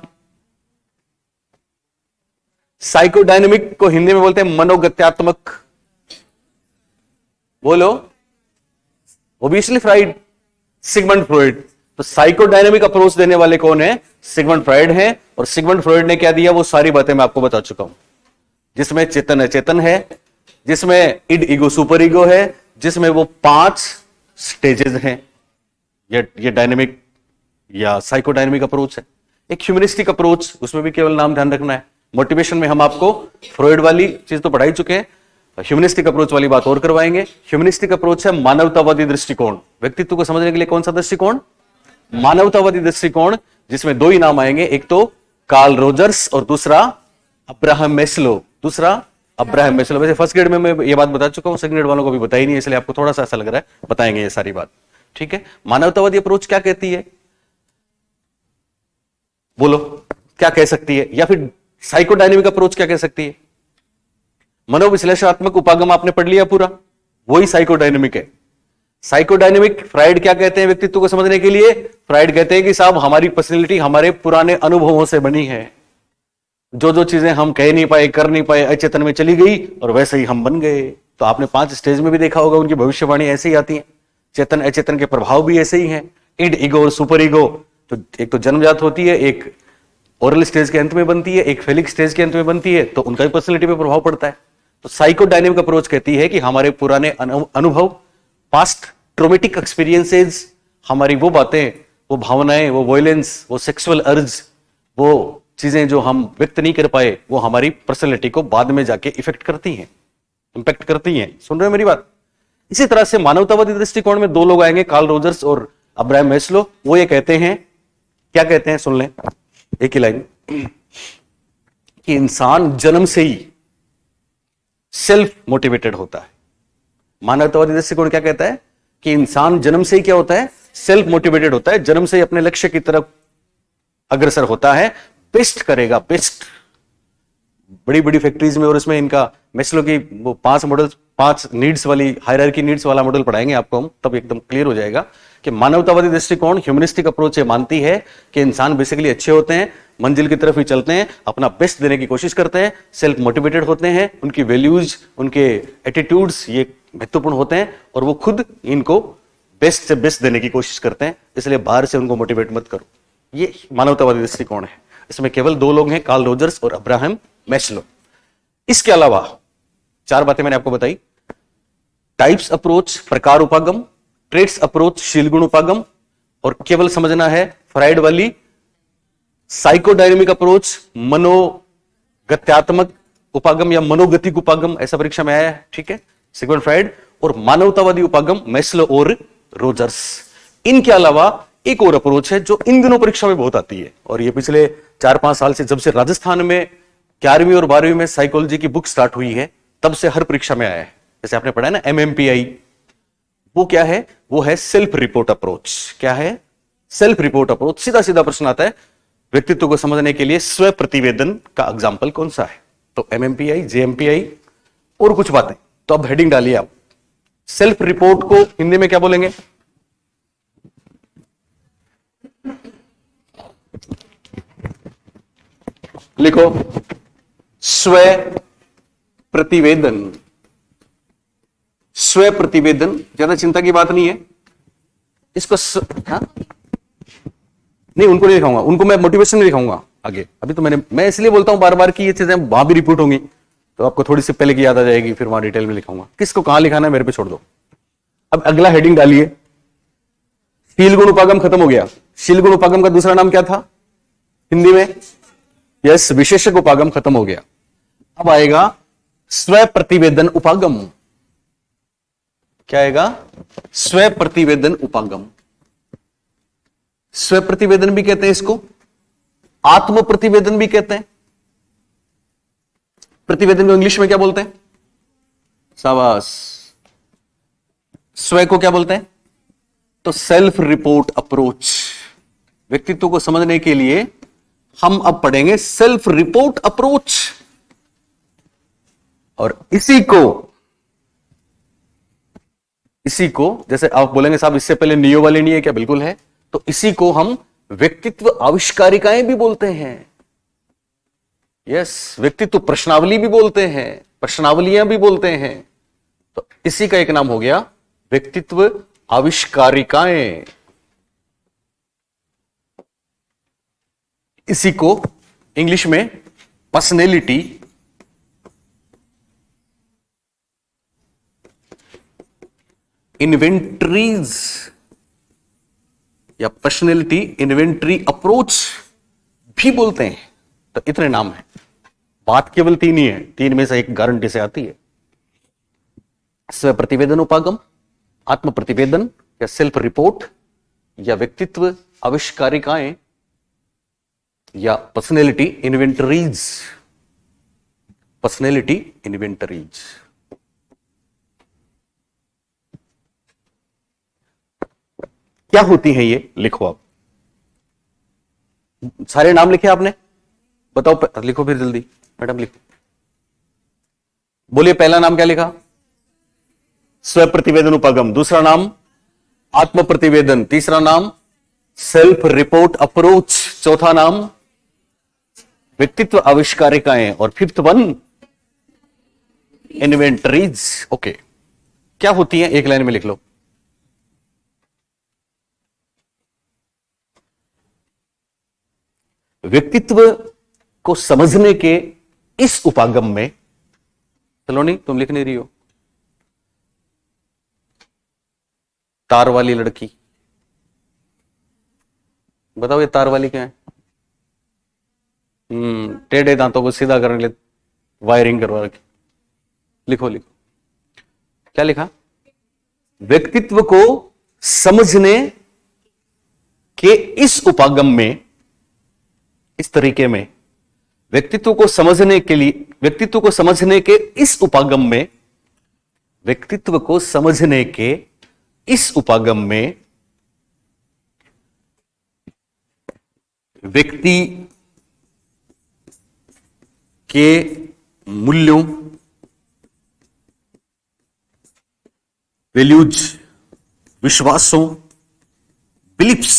साइकोडायनेमिक को हिंदी में बोलते हैं मनोगत्यात्मक। बोलो, ओब्वियसली फ्राइड, सिगमंड फ्रॉइड। तो साइकोडायनेमिक अप्रोच देने वाले कौन है? सिगमंड फ्रॉइड है। और सिगमंड फ्रॉइड ने क्या दिया? वो सारी बातें मैं आपको बता चुका हूं, जिसमें चेतन अचेतन है, जिसमें इड ईगो सुपर ईगो है, जिसमें वो 5 स्टेजेस हैं। ये डायनेमिक या साइकोडायनेमिक अप्रोच है। एक ह्यूमनिस्टिक अप्रोच, उसमें भी केवल नाम ध्यान रखना है। मोटिवेशन में हम आपको फ्रॉइड वाली चीज तो पढ़ा ही चुके हैं। ह्यूमनिस्टिक अप्रोच वाली बात और करवाएंगे। ह्यूमनिस्टिक अप्रोच है मानवतावादी दृष्टिकोण। व्यक्तित्व को समझने के लिए कौन सा दृष्टिकोण? मानवतावादी दृष्टिकोण, जिसमें दो ही नाम आएंगे, एक तो कार्ल रोजर्स और दूसरा अब्राहम मैस्लो। दूसरा अब्राहम मैस्लो। वैसे फर्स्ट ग्रेड में मैं ये बात बता चुका हूं, सेकंड ग्रेड वालों को भी बताई नहीं, इसलिए आपको थोड़ा सा ऐसा लग रहा है, बताएंगे ये सारी बात। ठीक है, मानवतावादी अप्रोच क्या कहती है, बोलो क्या कह सकती है? या फिर साइकोडायनेमिक अप्रोच क्या कह सकती है? मनोविश्लेषणात्मक उपागम आपने पढ़ लिया पूरा, वही साइकोडायनेमिक है। साइकोडायनेमिक फ्राइड क्या कहते हैं व्यक्तित्व को समझने के लिए? फ्राइड कहते हैं कि साहब हमारी पर्सनैलिटी हमारे पुराने अनुभवों से बनी है, जो जो चीजें हम कह नहीं पाए, कर नहीं पाए, अचेतन में चली गई और वैसे ही हम बन गए। तो आपने 5 स्टेज में भी देखा होगा, उनकी भविष्यवाणी ऐसे ही आती है। चेतन अचेतन के प्रभाव भी ऐसे ही हैं, इड, ईगो और सुपर ईगो। तो एक तो जन्मजात होती है, एक ओरल स्टेज के अंत में बनती है, एक फेलिक स्टेज के अंत में बनती है, तो उनका भी पर्सनैलिटी पे प्रभाव पड़ता है। तो साइकोडायनेमिक अप्रोच कहती है कि हमारे पुराने अनुभव, पास्ट ट्रोमेटिक एक्सपीरियंसेस, हमारी वो बातें, वो भावनाएं, वो वॉयलेंस, वो सेक्सुअल अर्ज, वो चीजें जो हम व्यक्त नहीं कर पाए, वो हमारी पर्सनैलिटी को बाद में जाके इफेक्ट करती हैं, इंपैक्ट करती हैं। सुन रहे हो मेरी बात? इसी तरह से मानवतावादी दृष्टिकोण में 2 लोग आएंगे, कार्ल रोजर्स और अब्राहम मैस्लो। वो ये कहते हैं, क्या कहते हैं सुन लें एक ही लाइन, कि इंसान जन्म से ही सेल्फ मोटिवेटेड होता है। मानवतावादी दृष्टिकोण क्या कहता है कि इंसान जन्म से ही क्या होता है? सेल्फ मोटिवेटेड होता है, जन्म से ही अपने लक्ष्य की तरफ अग्रसर होता है, बेस्ट करेगा, बेस्ट। बड़ी बड़ी फैक्ट्रीज में और इसमें इनका मैस्लो की वो 5 मॉडल, 5 नीड्स वाली हायरार्की नीड्स वाला मॉडल पढ़ाएंगे आपको हम, तब एकदम क्लियर हो जाएगा कि मानवतावादी दृष्टिकोण, ह्यूमनिस्टिक अप्रोच ये मानती है कि इंसान बेसिकली अच्छे होते हैं, मंजिल की तरफ ही चलते हैं, अपना बेस्ट देने की कोशिश करते हैं, सेल्फ मोटिवेटेड होते हैं, उनकी वैल्यूज, उनके एटीट्यूड्स ये महत्वपूर्ण होते हैं और वो खुद इनको बेस्ट से बेस्ट देने की कोशिश करते हैं, इसलिए बाहर से उनको मोटिवेट मत करो। ये मानवतावादी दृष्टिकोण है। इसमें केवल 2 लोग हैं, कार्ल रोजर्स और अब्राहम मैस्लो। इसके अलावा 4 बातें मैंने आपको बताई। टाइप्स अप्रोच, प्रकार उपागम, ट्रेट्स अप्रोच, शीलगुण उपागम, और केवल समझना है फ्राइड वाली साइकोडायनेमिक अप्रोच, मनोगत्यात्मक उपागम या मनोगतिक उपागम, ऐसा परीक्षा में आया है। ठीक है, सिगमंड फ्राइड। और मानवतावादी उपागम मैस्लो और रोजर्स। इनके अलावा एक और अप्रोच है जो इन दिनों परीक्षा में बहुत आती है, और ये पिछले 4-5 साल से, जब से राजस्थान में 11वीं और 12वीं में साइकोलॉजी की बुक स्टार्ट हुई है, तब से हर परीक्षा में आया है। जैसे आपने पढ़ा है ना MMPI, वो क्या है? वो है सेल्फ रिपोर्ट अप्रोच। क्या है? Self report approach. सीधा सीधा प्रश्न आता है व्यक्तित्व को समझने के लिए स्व प्रतिवेदन का एग्जाम्पल कौन सा है? तो MMPI, JMPI और कुछ बातें। तो अब हेडिंग डालिए आप, सेल्फ रिपोर्ट को हिंदी में क्या बोलेंगे? लिखो, स्व प्रतिवेदन। स्व प्रतिवेदन, ज्यादा चिंता की बात नहीं है इसको। हाँ? नहीं, उनको नहीं लिखाऊंगा, उनको मैं मोटिवेशन नहीं लिखाऊंगा आगे। अभी तो मैं इसलिए बोलता हूं बार बार कि ये चीजें वहां भी रिपीट होंगी, तो आपको थोड़ी सी पहले की याद आ जाएगी, फिर वहां डिटेल में लिखाऊंगा। किसको कहां लिखाना है मेरे पे छोड़ दो। अब अगला हेडिंग डालिए, शीलगुण उपागम खत्म हो गया। शीलगुण उपागम का दूसरा नाम क्या था हिंदी में? यस, विशेषक उपागम खत्म हो गया। अब आएगा स्व प्रतिवेदन उपागम। क्या आएगा? स्व प्रतिवेदन उपागम। स्व प्रतिवेदन भी कहते हैं इसको, आत्म प्रतिवेदन भी कहते हैं। प्रतिवेदन को इंग्लिश में क्या बोलते हैं? शाबाश। स्व को क्या बोलते हैं? तो सेल्फ रिपोर्ट अप्रोच। व्यक्तित्व को समझने के लिए हम अब पढ़ेंगे सेल्फ रिपोर्ट अप्रोच, और इसी को जैसे आप बोलेंगे साहब इससे पहले नियो वाले नहीं है क्या? बिल्कुल है। तो इसी को हम व्यक्तित्व आविष्कारिकाएं भी बोलते हैं। यस, व्यक्तित्व प्रश्नावली भी बोलते हैं, प्रश्नावलियां भी बोलते हैं। तो इसी का एक नाम हो गया व्यक्तित्व आविष्कारिकाएं। इसी को इंग्लिश में पर्सनैलिटी इन्वेंटरीज या पर्सनैलिटी इन्वेंटरी अप्रोच भी बोलते हैं। तो इतने नाम हैं, बात केवल 3 ही है, 3 में से एक गारंटी से आती है। स्व प्रतिवेदन उपागम, आत्म प्रतिवेदन या सेल्फ रिपोर्ट, या व्यक्तित्व आविष्कारिकाएं, या पर्सनैलिटी इन्वेंटरीज। Personality inventories. क्या होती है ये, लिखो आप। सारे नाम लिखे आपने, बताओ, लिखो फिर जल्दी, मैडम लिखो। बोलिए, पहला नाम क्या लिखा? स्व प्रतिवेदन उपागम। दूसरा नाम आत्म प्रतिवेदन। तीसरा नाम सेल्फ रिपोर्ट अप्रोच। चौथा नाम व्यक्तित्व आविष्कारिकाएं। और फिफ्थ वन इन्वेंटरीज। ओके, क्या होती है, एक लाइन में लिख लो। व्यक्तित्व को समझने के इस उपागम में, चलो नहीं, तुम लिख नहीं रही हो। तार वाली लड़की, बताओ ये तार वाली क्या है? टेढ़े दांतों को सीधा करने के लिए वायरिंग करवा रखी। लिखो लिखो, क्या लिखा? व्यक्तित्व को समझने के इस उपागम में, इस तरीके में, व्यक्तित्व को समझने के लिए, व्यक्तित्व को समझने के इस उपागम में, व्यक्तित्व को समझने के इस उपागम में व्यक्ति के मूल्यों, वैल्यूज, विश्वासों, बिलीफ्स,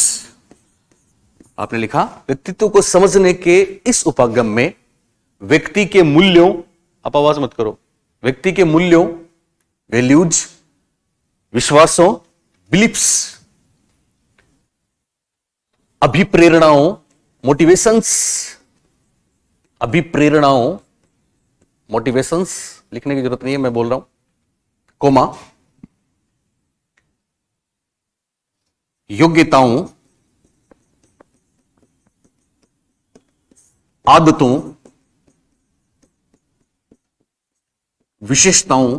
आपने लिखा व्यक्तित्व को समझने के इस उपागम में व्यक्ति के मूल्यों, आप आवाज मत करो, व्यक्ति के मूल्यों, वैल्यूज, विश्वासों, बिलीफ्स, अभिप्रेरणाओं, मोटिवेशंस, अभिप्रेरणाओं, मोटिवेशंस लिखने की जरूरत नहीं है, मैं बोल रहा हूं, कोमा, योग्यताओं, आदतों, विशेषताओं,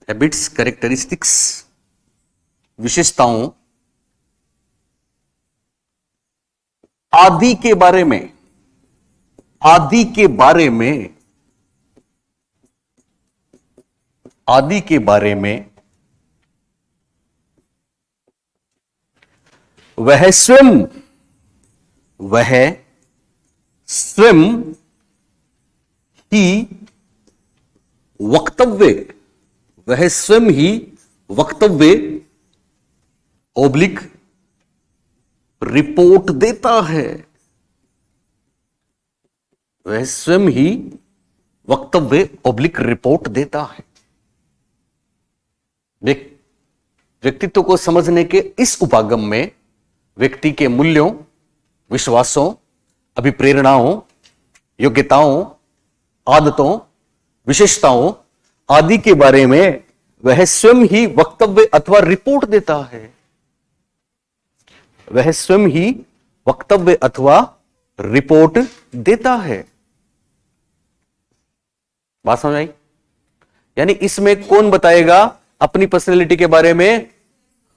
हैबिट्स, कैरेक्टरिस्टिक्स, विशेषताओं आदि के बारे में, आदि के बारे में, आदि के बारे में वह स्वयं ही वक्तव्य, वह स्वयं ही वक्तव्य ओब्लिक रिपोर्ट देता है। वह स्वयं ही वक्तव्य ओब्लिक रिपोर्ट देता है। व्यक्तित्व को समझने के इस उपागम में व्यक्ति के मूल्यों, विश्वासों, अभिप्रेरणाओं, योग्यताओं, आदतों, विशेषताओं आदि के बारे में वह स्वयं ही वक्तव्य अथवा रिपोर्ट देता है। वह स्वयं ही वक्तव्य अथवा रिपोर्ट देता है। बात समझ आई? यानी इसमें कौन बताएगा अपनी पर्सनैलिटी के बारे में?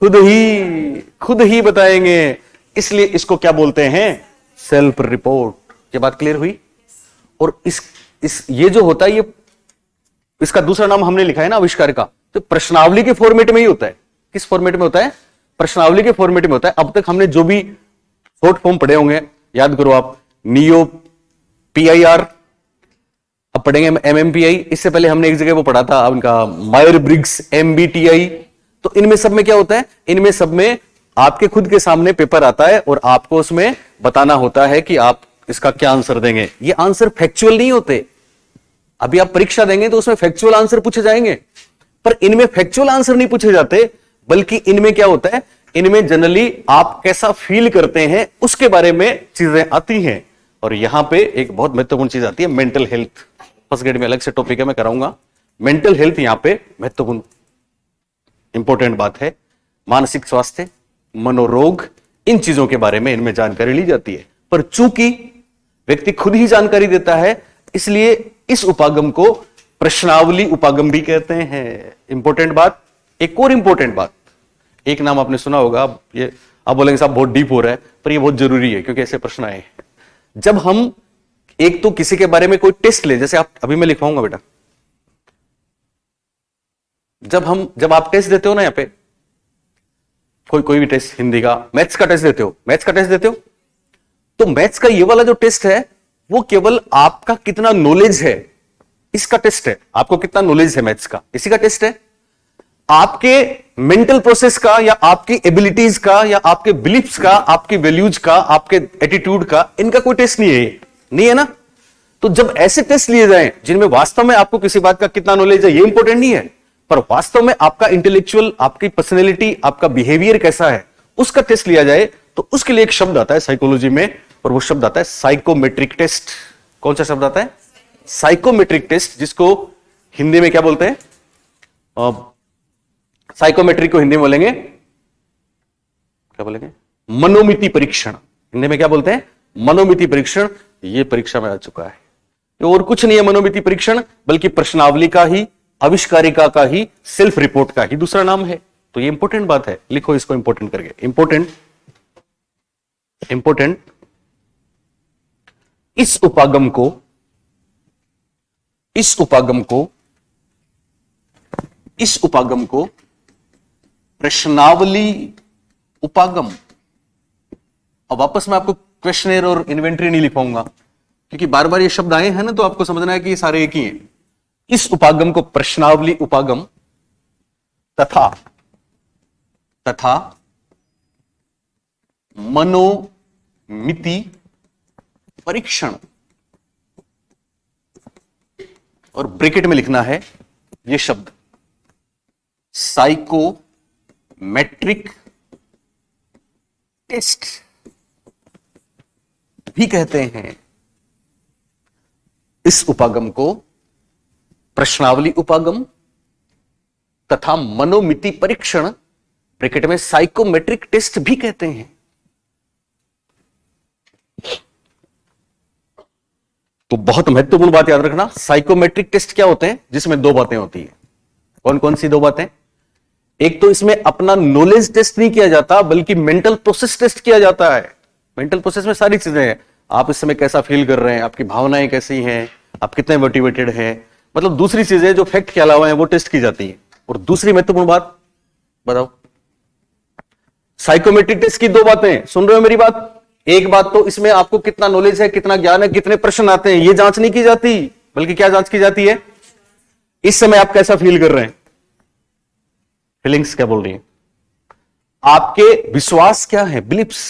खुद ही बताएंगे। इसलिए इसको क्या बोलते हैं? Self report. ये बात क्लियर हुई? और ये जो होता है, ये इसका दूसरा नाम हमने लिखा है ना, आविष्कार का, तो प्रश्नावली के फॉर्मेट में ही होता है। किस फॉर्मेट में होता है? प्रश्नावली के फॉर्मेट में होता है। अब तक हमने जो भी शॉर्ट फॉर्म पढ़े होंगे याद करो आप, नियो, PIR, अब पढ़ेंगे MMPI। इससे पहले हमने एक जगह वो पढ़ा था उनका मायर ब्रिग्स MBTI। तो इनमें सब में क्या होता है? इनमें सब में आपके खुद के सामने पेपर आता है और आपको उसमें बताना होता है कि आप इसका क्या आंसर देंगे। ये आंसर फैक्चुअल नहीं होते। अभी आप परीक्षा देंगे तो उसमें फैक्चुअल आंसर पूछे जाएंगे, पर इनमें फैक्चुअल आंसर नहीं पूछे जाते, बल्कि इनमें क्या होता है, इनमें जनरली आप कैसा फील करते हैं उसके बारे में चीजें आती हैं। और यहां पे एक बहुत महत्वपूर्ण चीज आती है, मेंटल हेल्थ। फर्स्ट ग्रेड में अलग से टॉपिक है, मैं कराऊंगा। मेंटल हेल्थ यहां पे महत्वपूर्ण इंपॉर्टेंट बात है। मानसिक स्वास्थ्य, मनोरोग, इन चीजों के बारे में इनमें जानकारी ली जाती है। पर चूंकि व्यक्ति खुद ही जानकारी देता है, इसलिए इस उपागम को प्रश्नावली उपागम भी कहते हैं। इंपॉर्टेंट बात, एक और इंपॉर्टेंट बात, एक नाम आपने सुना होगा, ये आप बोलेंगे साहब बहुत डीप हो रहा है, पर ये बहुत जरूरी है क्योंकि ऐसे प्रश्न आए। जब हम एक तो किसी के बारे में कोई टेस्ट ले, जैसे आप अभी मैं लिखवाऊंगा बेटा, जब आप टेस्ट देते हो ना, यहां पे कोई भी टेस्ट, हिंदी का, मैथ्स का टेस्ट देते हो, तो मैथ्स का ये वाला जो टेस्ट है वो केवल आपका कितना नॉलेज है इसका टेस्ट है। आपको कितना नॉलेज है मैथ्स का, इसी का टेस्ट है। आपके मेंटल प्रोसेस का या आपकी एबिलिटीज का या आपके बिलीफ्स का, आपके वैल्यूज का, आपके एटीट्यूड का, इनका कोई टेस्ट नहीं है ना। तो जब ऐसे टेस्ट लिए जाएं जिनमें वास्तव में आपको किसी बात का कितना नॉलेज है ये इंपॉर्टेंट नहीं है, पर वास्तव में आपका इंटेलेक्चुअल, आपकी पर्सनैलिटी, आपका बिहेवियर कैसा है उसका टेस्ट लिया जाए, तो उसके लिए एक शब्द आता है साइकोलॉजी में, और वो शब्द आता है साइकोमेट्रिक टेस्ट। कौन सा शब्द आता है? साइकोमेट्रिक टेस्ट, जिसको हिंदी में क्या बोलते हैं? साइकोमेट्रिक को हिंदी में बोलेंगे, क्या बोलेंगे? मनोमिति परीक्षण। हिंदी में क्या बोलते हैं? मनोमिति परीक्षण। ये परीक्षा में आ चुका है। ये और कुछ नहीं है मनोमिति परीक्षण, बल्कि प्रश्नावली का ही, आविष्कारिका का ही, सेल्फ रिपोर्ट का ही दूसरा नाम है। तो ये इंपॉर्टेंट बात है, लिखो इसको इंपॉर्टेंट करके। इंपॉर्टेंट इस उपागम को प्रश्नावली उपागम। अब वापस मैं आपको क्वेश्चनर और इन्वेंटरी नहीं लिखवाऊंगा, क्योंकि बार बार ये शब्द आए हैं ना, तो आपको समझना है कि ये सारे एक ही हैं। इस उपागम को प्रश्नावली उपागम तथा मनोमिति परीक्षण, और ब्रैकेट में लिखना है ये शब्द साइकोमेट्रिक टेस्ट भी कहते हैं। इस उपागम को प्रश्नावली उपागम तथा मनोमिति परीक्षण, ब्रैकेट में साइकोमेट्रिक टेस्ट भी कहते हैं। तो बहुत महत्वपूर्ण बात याद रखना, साइकोमेट्रिक टेस्ट क्या होते हैं? जिसमें दो बातें होती है। कौन कौन सी दो बातें? एक तो इसमें अपना नॉलेज टेस्ट नहीं किया जाता, बल्कि मेंटल प्रोसेस टेस्ट किया जाता है। मेंटल प्रोसेस में सारी चीजें हैं, आप इस समय कैसा फील कर रहे हैं, आपकी भावनाएं कैसी हैं, आप कितने मोटिवेटेड हैं, मतलब दूसरी चीजें जो फैक्ट के अलावा हैं वो टेस्ट की जाती है। और दूसरी महत्वपूर्ण बात बताओ, साइकोमेट्रिक टेस्ट की दो बातें, सुन रहे हो मेरी बात? एक बात तो इसमें आपको कितना नॉलेज है, कितना ज्ञान है, कितने प्रश्न आते हैं, ये जांच नहीं की जाती, बल्कि क्या जांच की जाती है? इस समय आप कैसा फील कर रहे हैं, फीलिंग्स क्या बोल रही हैं, आपके विश्वास क्या है, बिलीफ्स,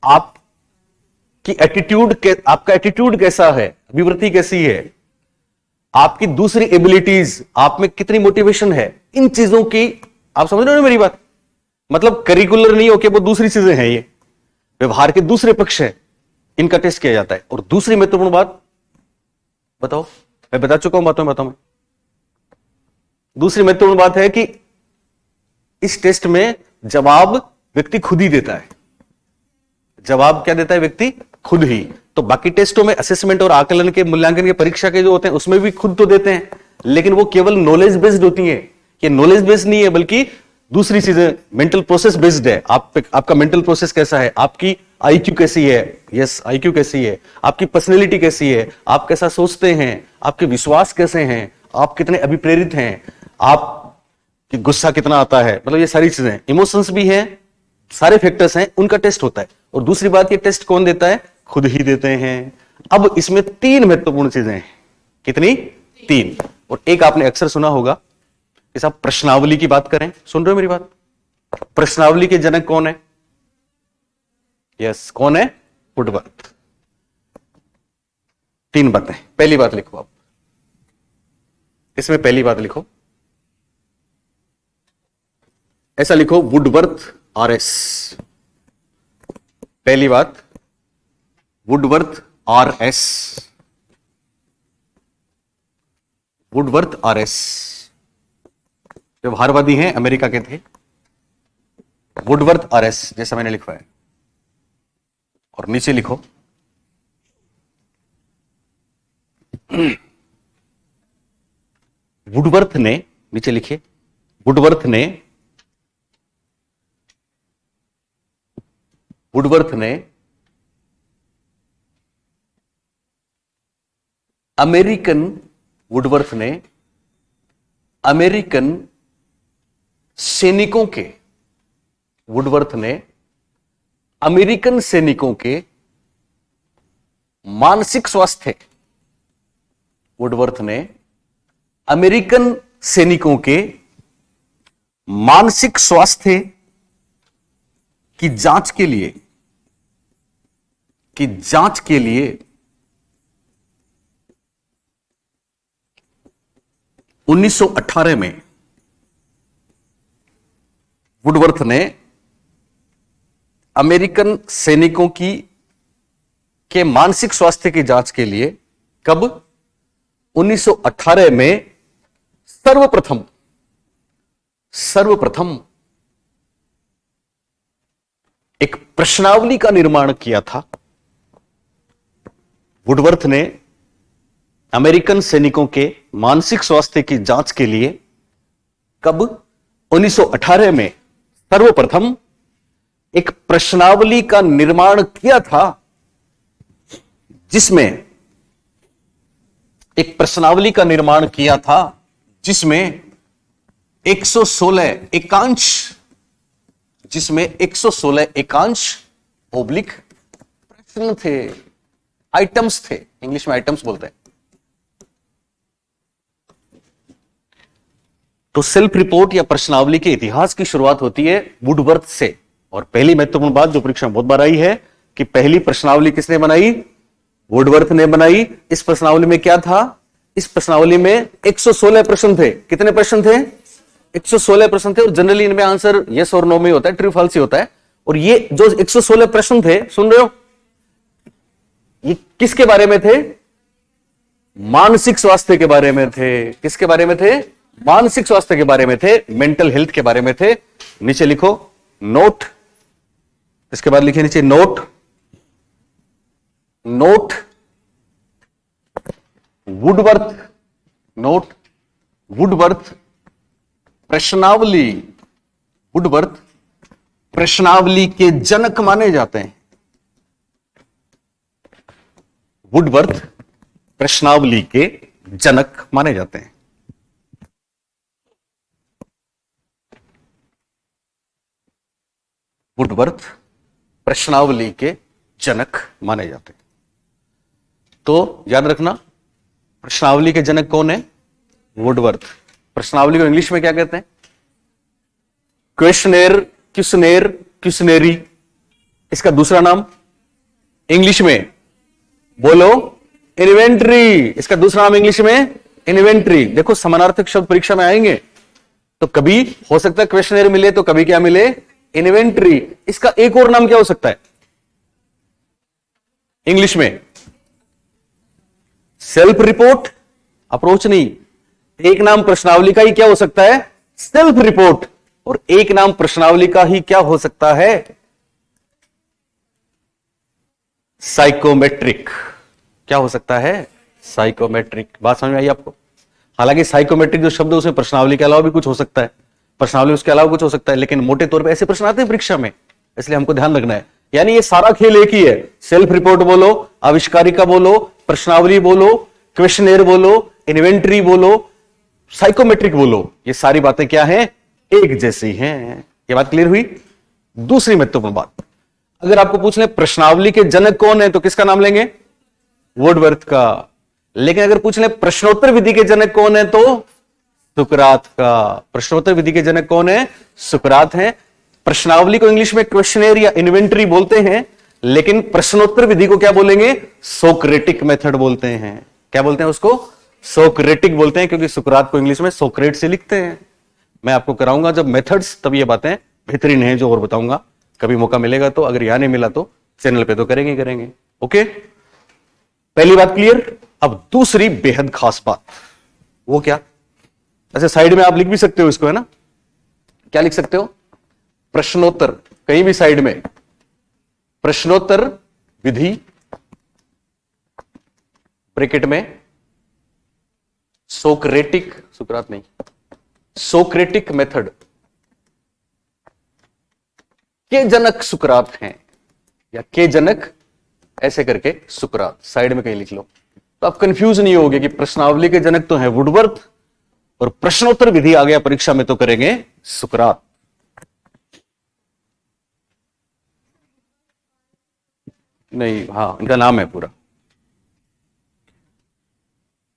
आपकी एटीट्यूड, आपका एटीट्यूड कैसा है, अभिवृत्ति कैसी है, आपकी दूसरी एबिलिटीज, आप में कितनी मोटिवेशन है, इन चीजों की, आप समझ रहे हो मेरी बात? मतलब करिकुलर नहीं होके वो दूसरी चीजें हैं, ये व्यवहार के दूसरे पक्ष है, इनका टेस्ट किया जाता है। और दूसरी महत्वपूर्ण बात बताओ, मैं बता चुका हूं, बातों में बताऊं मैं। दूसरी महत्वपूर्ण बात है कि इस टेस्ट में जवाब व्यक्ति खुद ही देता है। जवाब क्या देता है? व्यक्ति खुद ही। तो बाकी टेस्टों में असेसमेंट और आकलन के, मूल्यांकन के, परीक्षा के जो होते हैं उसमें भी खुद तो देते हैं, लेकिन वो केवल नॉलेज बेस्ड होती है। ये नॉलेज बेस्ड नहीं है, बल्कि दूसरी चीजें मेंटल प्रोसेस बेस्ड है। आपका मेंटल प्रोसेस कैसा है, आपकी आईक्यू कैसी है, यस आईक्यू कैसी है, आपकी पर्सनैलिटी कैसी है, आप कैसा सोचते हैं, आपके विश्वास कैसे हैं, आप कितने अभिप्रेरित हैं, आप गुस्सा कितना आता है, मतलब ये सारी चीजें, इमोशंस भी हैं, सारे फैक्टर्स हैं, उनका टेस्ट होता है। और दूसरी बात, ये टेस्ट कौन देता है? खुद ही देते हैं। अब इसमें तीन महत्वपूर्ण चीजें हैं। कितनी? तीन। और एक आपने अक्सर सुना होगा कि साहब प्रश्नावली की बात करें, सुन रहे हो मेरी बात? प्रश्नावली के जनक कौन है? यस, कौन है? वुडवर्थ। तीन बातें। पहली बात लिखो आप, इसमें पहली बात लिखो, ऐसा लिखो, वुडवर्थ आरएस। पहली बात, वुडवर्थ आरएस। वुडवर्थ आरएस व्यवहारवादी हैं, अमेरिका के थे। वुडवर्थ आरएस, जैसा मैंने लिखा है, और नीचे लिखो वुडवर्थ ने, नीचे लिखिए, वुडवर्थ ने वुडवर्थ ने अमेरिकन सैनिकों के, वुडवर्थ ने अमेरिकन सैनिकों के मानसिक स्वास्थ्य, वुडवर्थ ने अमेरिकन सैनिकों के मानसिक स्वास्थ्य की जांच के लिए 1918 में वुडवर्थ ने अमेरिकन सैनिकों के मानसिक स्वास्थ्य की जांच के लिए कब 1918 में सर्वप्रथम एक प्रश्नावली का निर्माण किया था। वुडवर्थ ने अमेरिकन सैनिकों के मानसिक स्वास्थ्य की जांच के लिए कब 1918 में सर्वप्रथम एक प्रश्नावली का निर्माण किया था, जिसमें 116 एकांश ओब्लिक प्रश्न थे, आइटम्स थे, इंग्लिश में आइटम्स बोलते हैं। तो सेल्फ रिपोर्ट या प्रश्नावली के इतिहास की शुरुआत होती है वुडवर्थ से। और पहली महत्वपूर्ण बात जो परीक्षा में बहुत बार आई है कि पहली प्रश्नावली किसने बनाई? वुडवर्थ ने बनाई। इस प्रश्नावली में क्या था? इस प्रश्नावली में 116 प्रश्न थे। कितने प्रश्न थे? 116 प्रश्न थे। और जनरली इनमें आंसर यस और नो में होता है, ट्रू फॉल्स ही होता है। और ये जो 116 प्रश्न थे, सुन रहे हो, ये किसके बारे में थे? मानसिक स्वास्थ्य के बारे में थे। किसके बारे में थे? मानसिक स्वास्थ्य के बारे में थे, मेंटल हेल्थ के बारे में थे। नीचे लिखो नोट, इसके बाद लिखिए नीचे नोट वुडवर्थ प्रश्नावली के जनक माने जाते हैं। वुडवर्थ प्रश्नावली के जनक माने जाते हैं। वुडवर्थ प्रश्नावली के जनक माने जाते हैं। तो याद रखना, प्रश्नावली के जनक कौन है? वुडवर्थ। प्रश्नावली को इंग्लिश में क्या कहते हैं? क्वेश्चनेरी। इसका दूसरा नाम इंग्लिश में बोलो, इन्वेंटरी। इसका दूसरा नाम इंग्लिश में इन्वेंटरी। देखो समानार्थक शब्द परीक्षा में आएंगे तो कभी हो सकता है क्वेश्चनेयर मिले तो कभी क्या मिले? इन्वेंटरी। इसका एक और नाम क्या हो सकता है इंग्लिश में? Self report. अप्रोच नहीं, एक नाम प्रश्नावली का ही क्या हो सकता है? Self report. और एक नाम प्रश्नावली का ही क्या हो सकता है? साइकोमेट्रिक। क्या हो सकता है? साइकोमेट्रिक। बात समझ में आई आपको? हालांकि साइकोमेट्रिक जो शब्द है उसमें प्रश्नावली के अलावा भी कुछ हो सकता है, प्रश्नावली उसके अलावा कुछ हो सकता है, लेकिन मोटे तौर पे ऐसे प्रश्न आते हैं परीक्षा में, इसलिए हमको ध्यान रखना है। यानी ये सारा खेल एक ही है। सेल्फ रिपोर्ट बोलो, आविष्कारिका बोलो, प्रश्नावली बोलो, क्वेश्चनेयर बोलो, इन्वेंटरी बोलो, साइकोमेट्रिक बोलो, ये सारी बातें क्या हैं? एक जैसी हैं। ये बात क्लियर हुई? दूसरी महत्वपूर्ण बात, अगर आपको पूछ ले प्रश्नावली के जनक कौन है तो किसका नाम लेंगे? वुडवर्थ का। लेकिन अगर पूछ ले प्रश्नोत्तर विधि के जनक कौन है तो सुकरात का। प्रश्नोत्तर विधि के जनक कौन है? सुकरात हैं। प्रश्नावली को इंग्लिश में क्वेश्चनेयर या इन्वेंटरी बोलते हैं, लेकिन प्रश्नोत्तर विधि को क्या बोलेंगे? सोक्रेटिक मेथड बोलते हैं। क्या बोलते हैं उसको? सोक्रेटिक बोलते हैं, क्योंकि सुकरात को इंग्लिश में सोक्रेट से लिखते हैं। मैं आपको कराऊंगा जब मेथड्स, तब ये बातें बेहतरीन हैं जो और बताऊंगा। कभी मौका मिलेगा तो, अगर यहां नहीं मिला तो चैनल पे तो करेंगे। ओके, पहली बात क्लियर। अब दूसरी बेहद खास बात, वो क्या? ऐसे साइड में आप लिख भी सकते हो इसको, है ना? क्या लिख सकते हो? प्रश्नोत्तर, कहीं भी साइड में प्रश्नोत्तर विधि ब्रैकेट में सोक्रेटिक, सुकरात नहीं, सोक्रेटिक मेथड के जनक सुकरात हैं, या के जनक ऐसे करके सुकरात साइड में कहीं लिख लो, तो आप कंफ्यूज नहीं होगे कि प्रश्नावली के जनक तो हैं वुडवर्थ और प्रश्नोत्तर विधि आ गया परीक्षा में तो करेंगे सुकरात। नहीं, हाँ, इनका नाम है पूरा।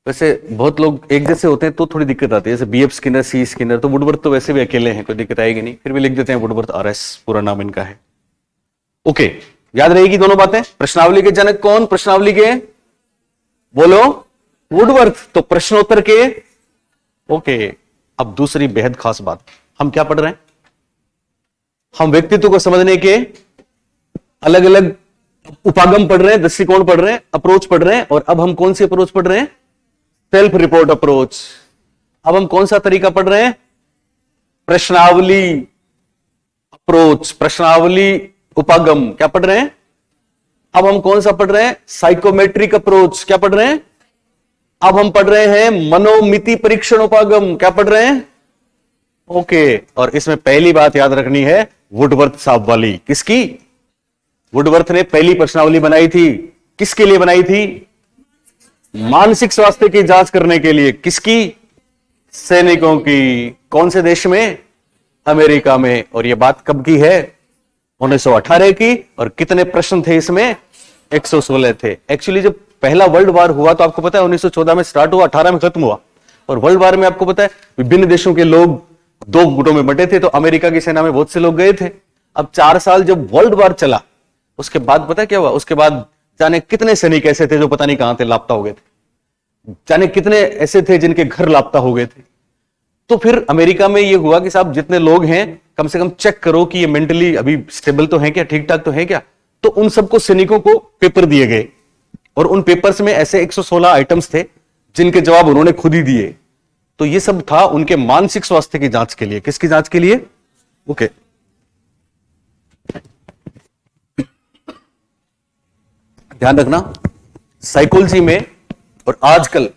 वैसे बहुत लोग एक जैसे होते हैं तो थोड़ी दिक्कत आती है, जैसे बीएफ स्किनर, सी स्किनर, तो वुडवर्थ तो वैसे भी अकेले हैं, कोई दिक्कत आएगी नहीं, फिर भी लिख देते हैं वुडवर्थ आरएस, पूरा नाम इनका है। ओके, याद रहेगी दोनों बातें। प्रश्नावली के जनक कौन? प्रश्नावली के, बोलो, वुडवर्थ। तो प्रश्नोत्तर के, ओके। अब दूसरी बेहद खास बात, हम क्या पढ़ रहे हैं? हम व्यक्तित्व को समझने के अलग अलग उपागम पढ़ रहे हैं, दृष्टिकोण पढ़ रहे हैं, अप्रोच पढ़ रहे हैं। और अब हम कौन सी अप्रोच पढ़ रहे हैं? Self report approach. अब हम कौन सा तरीका पढ़ रहे हैं? प्रश्नावली अप्रोच, प्रश्नावली उपागम। क्या पढ़ रहे हैं? अब हम कौन सा पढ़ रहे हैं? Psychometric approach. क्या पढ़ रहे हैं? अब हम पढ़ रहे हैं मनोमिति परीक्षण उपागम। क्या पढ़ रहे हैं? ओके। और इसमें पहली बात याद रखनी है, वुडवर्थ साहब वाली। किसकी? वुडवर्थ ने पहली प्रश्नावली बनाई थी। किसके लिए बनाई थी? मानसिक स्वास्थ्य की जांच करने के लिए। किसकी? सैनिकों की। कौन से देश में? अमेरिका में। और यह बात कब की है? 1918 की। और कितने प्रश्न थे इसमें? 116 थे। एक्चुअली जब पहला वर्ल्ड वार हुआ तो आपको पता है 1914 में स्टार्ट हुआ, 18 में खत्म हुआ। और वर्ल्ड वार में आपको पता है विभिन्न देशों के लोग दो गुटों में बंटे थे, तो अमेरिका की सेना में बहुत से लोग गए थे। अब 4 साल जब वर्ल्ड वार चला, उसके बाद पता है क्या हुआ? उसके बाद जाने कितने सैनिक ऐसे थे जो पता नहीं कहां थे, लापता हो गए थे। जाने कितने ऐसे थे जिनके घर लापता हो गए थे। तो फिर अमेरिका में यह हुआ कि साहब जितने लोग हैं कम से कम चेक करो कि ये मेंटली अभी स्टेबल तो है क्या, ठीक ठाक तो है क्या। तो उन सबको सैनिकों को पेपर दिए गए और उन पेपर्स में ऐसे 116 आइटम्स थे जिनके जवाब उन्होंने खुद ही दिए। तो ये सब था उनके मानसिक स्वास्थ्य की जांच के लिए। किसकी जांच के लिए? ओके। ध्यान रखना, साइकोलॉजी में और आजकल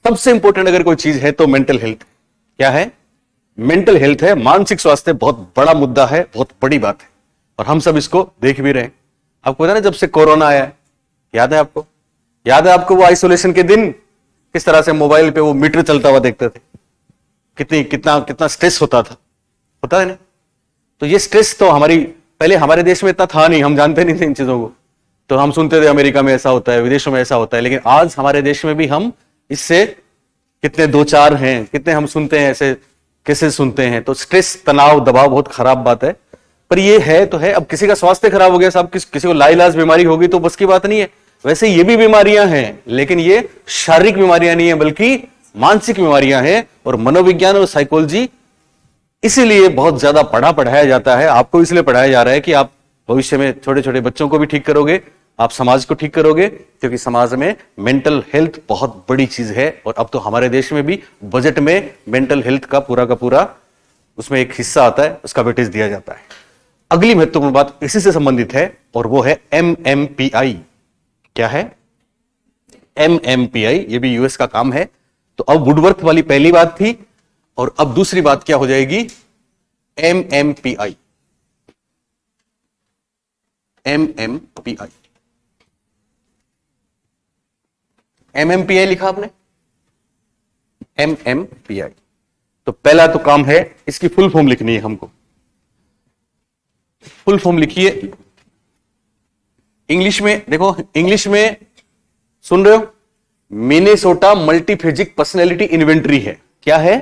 सबसे इंपॉर्टेंट अगर कोई चीज है तो मेंटल हेल्थ। क्या है? मेंटल हेल्थ है। मानसिक स्वास्थ्य बहुत बड़ा मुद्दा है, बहुत बड़ी बात है, और हम सब इसको देख भी रहे हैं। आपको पता है ना, जब से कोरोना आया है, याद है आपको? याद है आपको वो आइसोलेशन के दिन किस तरह से मोबाइल पे वो मीटर चलता हुआ देखते थे? कितना स्ट्रेस होता है ना? तो ये स्ट्रेस तो पहले हमारे देश में इतना था नहीं, हम जानते नहीं थे इन चीजों को। तो हम सुनते थे अमेरिका में ऐसा होता है, विदेशों में ऐसा होता है, लेकिन आज हमारे देश में भी हम इससे कितने दो चार हैं, कितने हम सुनते हैं, ऐसे कैसे सुनते हैं। तो स्ट्रेस, तनाव, दबाव बहुत खराब बात है, पर ये है तो है। अब किसी का स्वास्थ्य खराब हो गया साहब, किसी को लाइलाज बीमारी होगी तो बस की बात नहीं है। वैसे ये भी बीमारियां हैं, लेकिन ये शारीरिक बीमारियां नहीं है बल्कि मानसिक बीमारियां हैं। और मनोविज्ञान और साइकोलॉजी इसीलिए बहुत ज्यादा पढ़ाया जाता है। आपको इसलिए पढ़ाया जा रहा है कि आप भविष्य में छोटे छोटे बच्चों को भी ठीक करोगे, आप समाज को ठीक करोगे, क्योंकि समाज में मेंटल हेल्थ बहुत बड़ी चीज है। और अब तो हमारे देश में भी बजट में मेंटल हेल्थ का पूरा उसमें एक हिस्सा आता है, उसका वेटेज दिया जाता है। अगली महत्वपूर्ण बात इसी से संबंधित है और वो है MMPI। क्या है? MMPI, ये भी यूएस का काम है। तो अब वुडवर्थ वाली पहली बात थी, और अब दूसरी बात क्या हो जाएगी? MMPI। MMPI MMPI लिखा आपने? MMPI। तो पहला तो काम है, इसकी फुल फॉर्म लिखनी है हमको। फुल फॉर्म लिखिए इंग्लिश में। देखो, इंग्लिश में सुन रहे हो? मिनेसोटा मल्टीफेजिक पर्सनैलिटी इन्वेंटरी है। क्या है?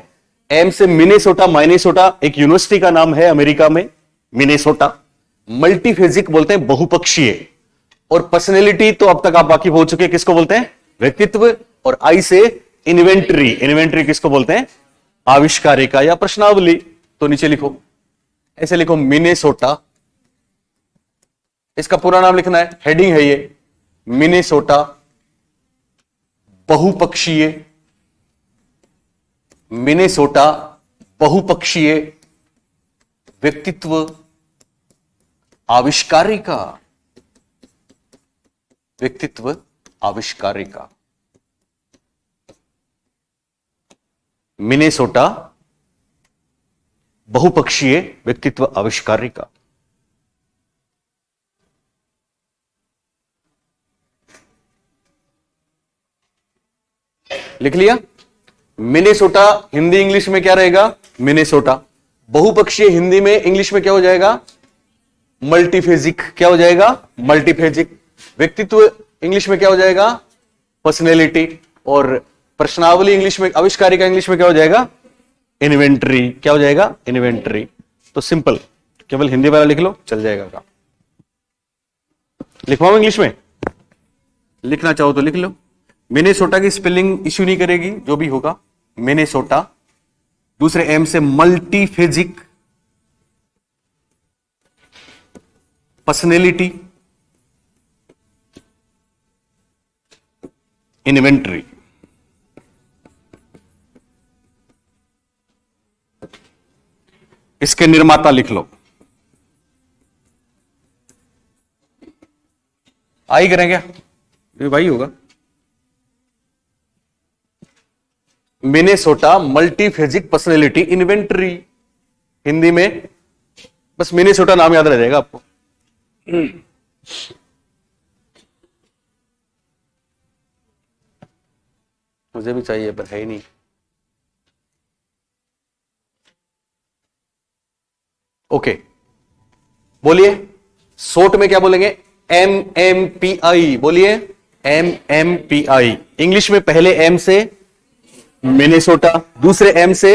एम से मिनेसोटा, माइनेसोटा एक यूनिवर्सिटी का नाम है अमेरिका में, मिनेसोटा। मल्टीफेजिक बोलते हैं बहुपक्षीय, और पर्सनैलिटी तो अब तक आप वाकिफ हो चुके हैं, किसको बोलते हैं? व्यक्तित्व। और आई से इन्वेंटरी, इन्वेंटरी किसको बोलते हैं? आविष्कारिका या प्रश्नावली। तो नीचे लिखो, ऐसे लिखो मिनेसोटा, इसका पूरा नाम लिखना है, हेडिंग है ये, मिनेसोटा बहुपक्षीय, मिनेसोटा बहुपक्षीय व्यक्तित्व आविष्कारिका, व्यक्तित्व आविष्कारिका। मिनेसोटा बहुपक्षीय व्यक्तित्व आविष्कारिका। लिख लिया। मिनेसोटा हिंदी इंग्लिश में क्या रहेगा? मिनेसोटा। बहुपक्षीय हिंदी में इंग्लिश में क्या हो जाएगा? मल्टीफेजिक। क्या हो जाएगा? मल्टीफेजिक। व्यक्तित्व इंग्लिश में क्या हो जाएगा? पर्सनैलिटी। और प्रश्नावली इंग्लिश में, आविष्कारिका इंग्लिश में क्या हो जाएगा? इन्वेंटरी। क्या हो जाएगा? इन्वेंटरी। तो सिंपल, केवल हिंदी वाला लिख लो, चल जाएगा काम। लिखवाओ इंग्लिश में, लिखना चाहो तो लिख लो। मिनेसोटा की स्पेलिंग इश्यू नहीं करेगी, जो भी होगा। मिनेसोटा, दूसरे एम से मल्टीफेजिक, पर्सनैलिटी, इन्वेंटरी। इसके निर्माता लिख लो। आई करें क्या? ये भाई होगा। Minnesota multiphasic personality inventory. Hindi में बस मिनेसोटा नाम याद रह जाएगा आपको। मुझे भी चाहिए पर है ही नहीं। ओके, बोलिए। शॉर्ट में क्या बोलेंगे? MMPI। बोलिए MMPI। इंग्लिश में पहले एम से मिनेसोटा, दूसरे एम से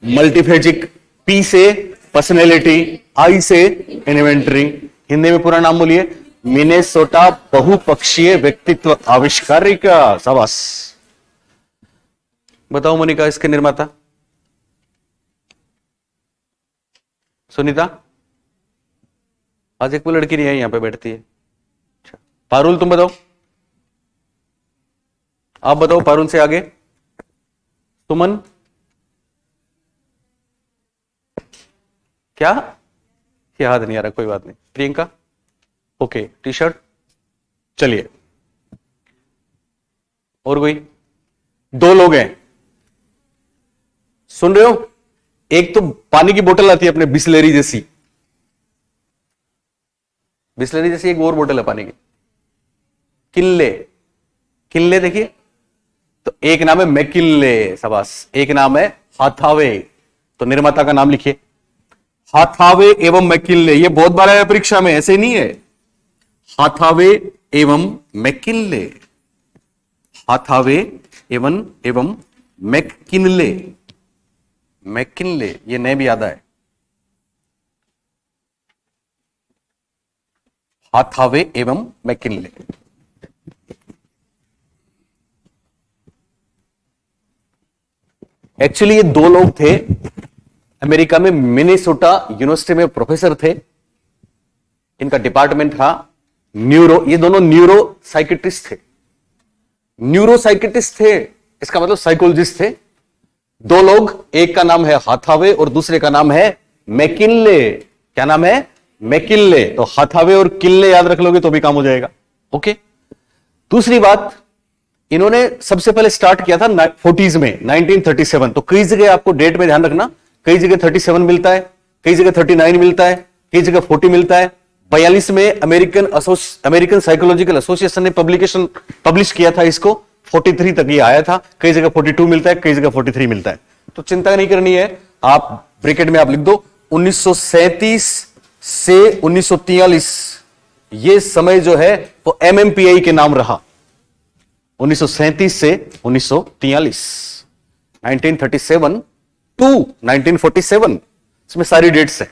मल्टीफेजिक, पी से पर्सनैलिटी, आई से इन्वेंटरी। हिंदी में पूरा नाम बोलिए। मिनेसोटा बहुपक्षीय व्यक्तित्व आविष्कारिका। शाबाश। बताओ मोनिका, इसके निर्माता। सुनीता, आज एक वो लड़की नहीं है, यहां पे बैठती है। अच्छा, पारुल तुम बताओ। आप बताओ पारुल से आगे। सुमन, क्या याद नहीं आ रहा, कोई बात नहीं। प्रियंका, ओके। टी शर्ट, चलिए। और कोई? दो लोग हैं, सुन रहे हो? एक तो पानी की बोतल आती है अपने बिस्लेरी जैसी, बिस्लेरी जैसी एक और बोतल है पानी की, किनले। किनले देखिए, तो एक नाम है मैकिनले। शाबाश। एक नाम है हाथावे। तो निर्माता का नाम लिखिए, हाथावे एवं मैकिनले। ये बहुत बार आया परीक्षा में, ऐसे नहीं है। हाथावे एवं मैकिनले, हाथावे एवं मैकिनले। मैकिनले, ये नए भी याद आए। हाथावे एवं मैकिनले। एक्चुअली ये दो लोग थे, अमेरिका में मिनेसोटा यूनिवर्सिटी में प्रोफेसर थे। इनका डिपार्टमेंट था न्यूरो। ये दोनों न्यूरो साइकेट्रिस्ट थे। न्यूरो साइकेट्रिस्ट थे, इसका मतलब साइकोलॉजिस्ट थे। दो लोग, एक का नाम है हाथावे और दूसरे का नाम है मैकिनले। क्या नाम है? मैकिनले। तो हाथावे और किनले याद रख लोगे तो भी काम हो जाएगा। ओके। दूसरी बात, इन्होंने सबसे पहले स्टार्ट किया था 40s में, 1937। तो कई जगह आपको डेट में ध्यान रखना, कई जगह 37 मिलता है, कई जगह 39 मिलता है, कई जगह 40 मिलता है। 42 में अमेरिकन साइकोलॉजिकल एसोसिएशन ने पब्लिश किया था इसको। 43 तक ये आया था। कई जगह 42 मिलता है, कई जगह 43 मिलता है। तो चिंता नहीं करनी है, आप ब्रैकेट में आप लिख दो 1937 से 1943। ये समय जो है वो MMPI के नाम रहा। 1937 से 1943, 1937 टू 1947, इसमें सारी डेट्स है।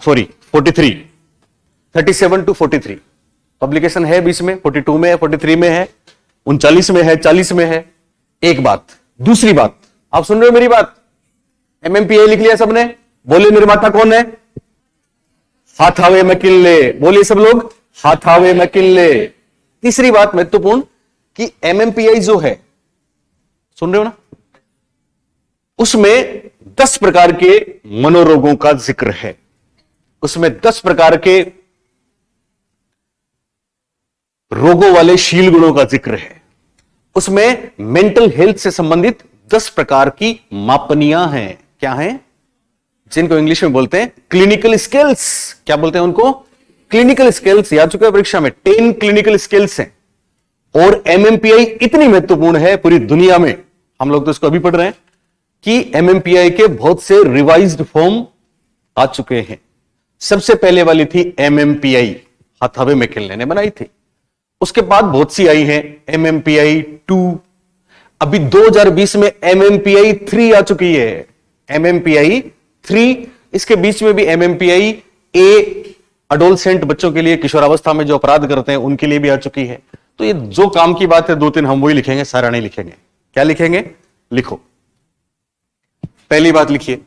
सॉरी 43, 37 टू 43 पब्लिकेशन है बीच में। 42 में है, 43 में है, 39 में है, 40 में है। एक बात। दूसरी बात, आप सुन रहे हो मेरी बात? MMPI लिख लिया सबने? बोले निर्माता कौन है? हाथावे मैकिनले। बोलिए सब लोग, हाथावे मैकिनले। तीसरी बात महत्वपूर्ण कि MMPI जो है, सुन रहे हो ना, उसमें 10 प्रकार के मनोरोगों का जिक्र है। उसमें 10 प्रकार के रोगों वाले शील गुणों का जिक्र है। उसमें मेंटल हेल्थ से संबंधित 10 प्रकार की मापनियां हैं। क्या हैं? जिनको इंग्लिश में बोलते हैं क्लिनिकल स्किल्स। क्या बोलते हैं उनको? Clinical skills. याद चुका है परीक्षा में 10 क्लिनिकल स्किल्स हैं। और एमएमपीआई इतनी महत्वपूर्ण है पूरी दुनिया में, हम लोग तो इसको अभी पढ़ रहे हैं, कि एमएमपीआई के बहुत से रिवाइज्ड फॉर्म आ चुके हैं। सबसे पहले वाली थी एमएमपीआई, हथावे में खेलने ने बनाई थी। उसके बाद बहुत सी आई हैं, एमएमपीआई 2, अभी 2020 में एमएमपीआई 3 आ चुकी है। एमएमपीआई 3, इसके बीच में भी एमएमपीआई ए, अडोलसेंट बच्चों के लिए, किशोरावस्था में जो अपराध करते हैं उनके लिए भी आ चुकी है। तो ये जो काम की बात है 2-3 हम वही लिखेंगे, सारा नहीं लिखेंगे। क्या लिखेंगे? लिखो। पहली बात लिखिए,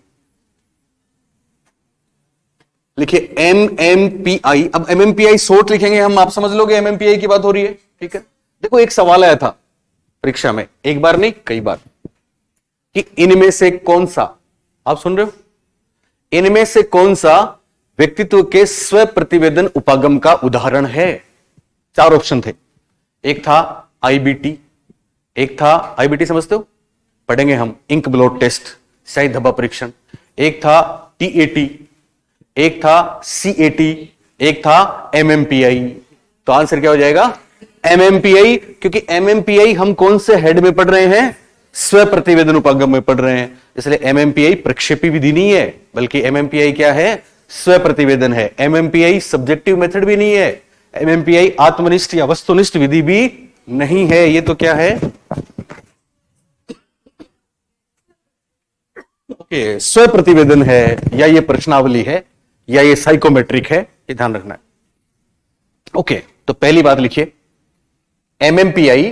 लिखिए एमएमपीआई। अब एमएमपीआई शॉर्ट लिखेंगे हम, आप समझ लोगे एमएमपीआई की बात हो रही है। ठीक है, देखो एक सवाल आया था परीक्षा में, एक बार नहीं कई बार, कि इनमें से कौन सा, आप सुन रहे हो, इनमें से कौन सा व्यक्तित्व के स्व प्रतिवेदन उपागम का उदाहरण है? 4 ऑप्शन थे। एक था आईबीटी, एक था, आईबीटी समझते हो, पढ़ेंगे हम, इंक ब्लॉट टेस्ट, शाही धब्बा परीक्षण। एक था टीएटी, एक था सीएटी, एक था एमएमपीआई। तो आंसर क्या हो जाएगा? एमएमपीआई, क्योंकि एमएमपीआई हम कौन से हेड में पढ़ रहे हैं? स्व प्रतिवेदन उपागम में पढ़ रहे हैं। इसलिए एमएमपीआई प्रक्षेपी विधि नहीं है, बल्कि एमएमपीआई क्या है? स्व प्रतिवेदन है। एमएमपीआई सब्जेक्टिव मेथड भी नहीं है, एमएमपीआई आत्मनिष्ठ या वस्तुनिष्ठ विधि भी नहीं है। ये तो क्या है? ओके, स्व प्रतिवेदन है, या ये प्रश्नावली है, या ये साइकोमेट्रिक है, ये ध्यान रखना है। ओके, तो पहली बात लिखिए, एमएमपीआई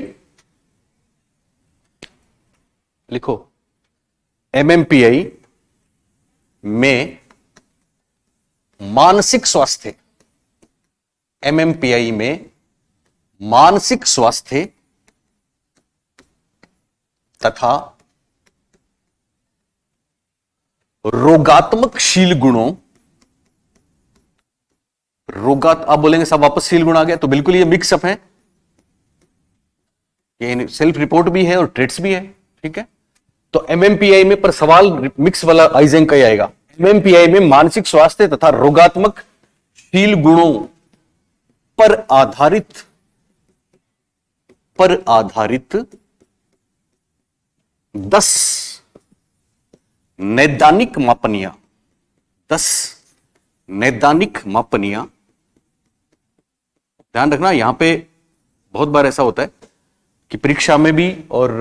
लिखो, एमएमपीआई में मानसिक स्वास्थ्य, एमएमपीआई में मानसिक स्वास्थ्य तथा रोगात्मक शील गुणों, आप बोलेंगे सब वापस शील गुण आ गया, तो बिल्कुल ये मिक्सअप है, ये सेल्फ रिपोर्ट भी है और ट्रेट्स भी है। ठीक है, तो एमएमपीआई में पर सवाल मिक्स वाला आइजेंग का ही आएगा। एमएमपीआई में मानसिक स्वास्थ्य तथा रोगात्मक शील गुणों पर आधारित 10 नैदानिक मापनियां, 10 नैदानिक मापनियां। ध्यान रखना, यहां पे बहुत बार ऐसा होता है कि परीक्षा में भी और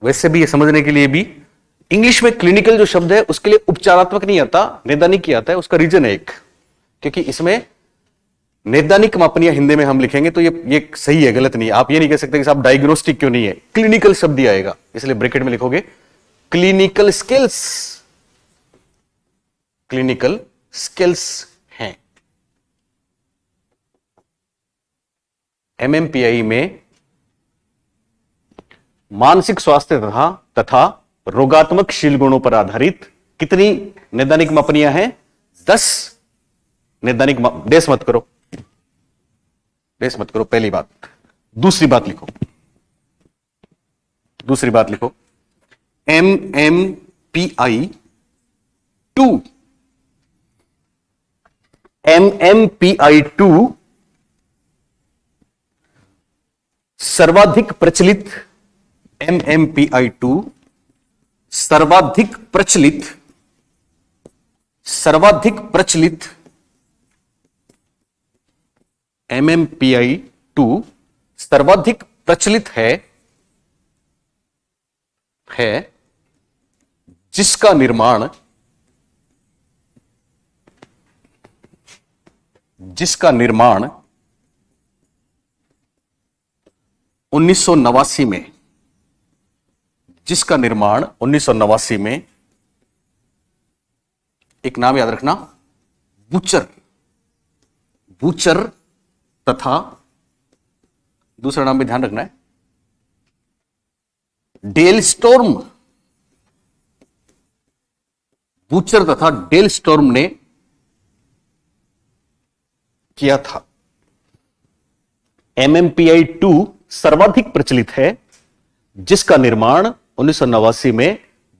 वैसे भी ये समझने के लिए भी, इंग्लिश में क्लिनिकल जो शब्द है उसके लिए उपचारात्मक नहीं आता, नैदानिक ही आता है। उसका रीजन है एक, क्योंकि इसमें नैदानिक मापनियां हिंदी में हम लिखेंगे तो ये सही है, गलत नहीं है। आप ये नहीं कह सकते कि साहब डायग्नोस्टिक क्यों नहीं है, क्लिनिकल शब्द ही आएगा, इसलिए ब्रैकेट में लिखोगे क्लिनिकल स्किल्स, क्लिनिकल स्किल्स हैं। एमएमपीआई में मानसिक स्वास्थ्य तथा रोगात्मक शील गुणों पर आधारित कितनी नैदानिक मापनियां हैं? 10 नैदानिक। डेस मत करो, डेस मत करो, पहली बात। दूसरी बात लिखो, दूसरी बात लिखो, एमएमपीआई 2, एमएमपीआई 2 सर्वाधिक प्रचलित, एमएमपीआई 2 सर्वाधिक प्रचलित एमएमपीआई 2 सर्वाधिक प्रचलित है जिसका निर्माण 1989 में, जिसका निर्माण 1989 में, एक नाम याद रखना, बूचर तथा दूसरा नाम भी ध्यान रखना है, डेल स्टॉर्म, बूचर तथा डेल स्टॉर्म ने किया था। एमएमपीआई 2 सर्वाधिक प्रचलित है जिसका निर्माण 1989 में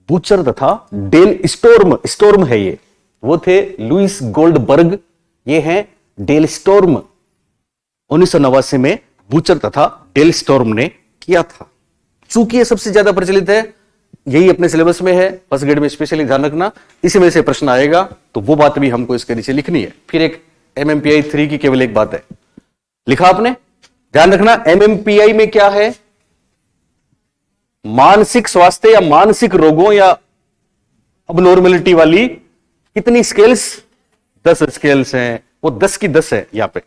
बूचर तथा डेल स्टोर्म है ये, वो थे लुइस गोल्डबर्ग, ये हैं डेल स्टोर्म। 1989 में बूचर तथा डेल स्टोर्म ने किया था। चूंकि ये सबसे ज्यादा प्रचलित है, यही अपने सिलेबस में है, फर्स्ट ग्रेड में स्पेशली ध्यान रखना, इसी में से प्रश्न आएगा, तो वो बात भी हमको इसके नीचे लिखनी है। फिर एक MMPI 3 की केवल एक बात है, लिखा आपने, ध्यान रखना MMPI में क्या है, मानसिक स्वास्थ्य या मानसिक रोगों या अबनॉर्मेलिटी वाली कितनी स्केल्स, 10 स्केल्स हैं, वो 10 की 10 है, यहां पे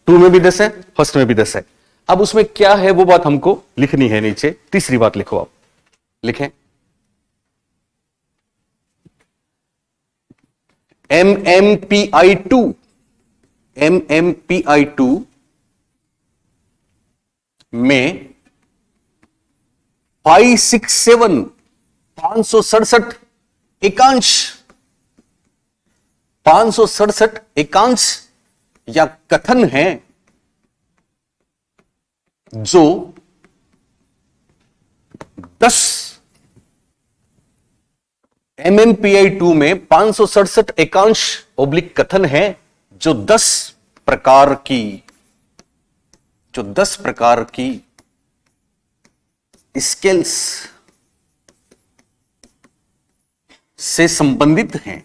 2 में भी 10 है, फर्स्ट में भी 10 है। अब उसमें क्या है वो बात हमको लिखनी है नीचे। तीसरी बात लिखो, आप लिखें MMPI 2 में 567 एकांश, 567 एकांश या कथन है जो 10 MMPI 2 में 567 एकांश ओब्लिक कथन है जो 10 प्रकार की स्केल्स से संबंधित हैं।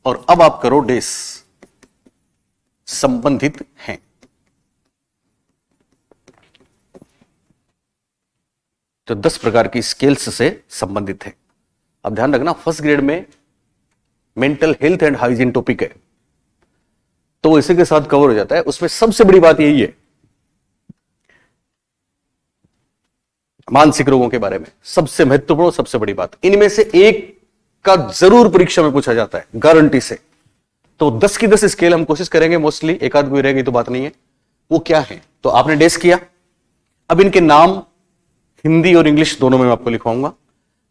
और अब आप करो डेस, संबंधित हैं। जो 10 प्रकार की स्केल्स से संबंधित है। अब ध्यान रखना, फर्स्ट ग्रेड में mental health and hygiene topic है, तो इसी के साथ कवर हो जाता है। उसमें सबसे बड़ी बात यही है, मानसिक रोगों के बारे में सबसे महत्वपूर्ण, सबसे बड़ी बात, इनमें से एक का जरूर परीक्षा में पूछा जाता है, गारंटी से। तो 10 की 10 स्केल हम कोशिश करेंगे, मोस्टली एक आध कोई रहेगी तो बात नहीं है। वो क्या है, तो आपने डेस किया। अब इनके नाम हिंदी और इंग्लिश दोनों में मैं आपको लिखवाऊंगा।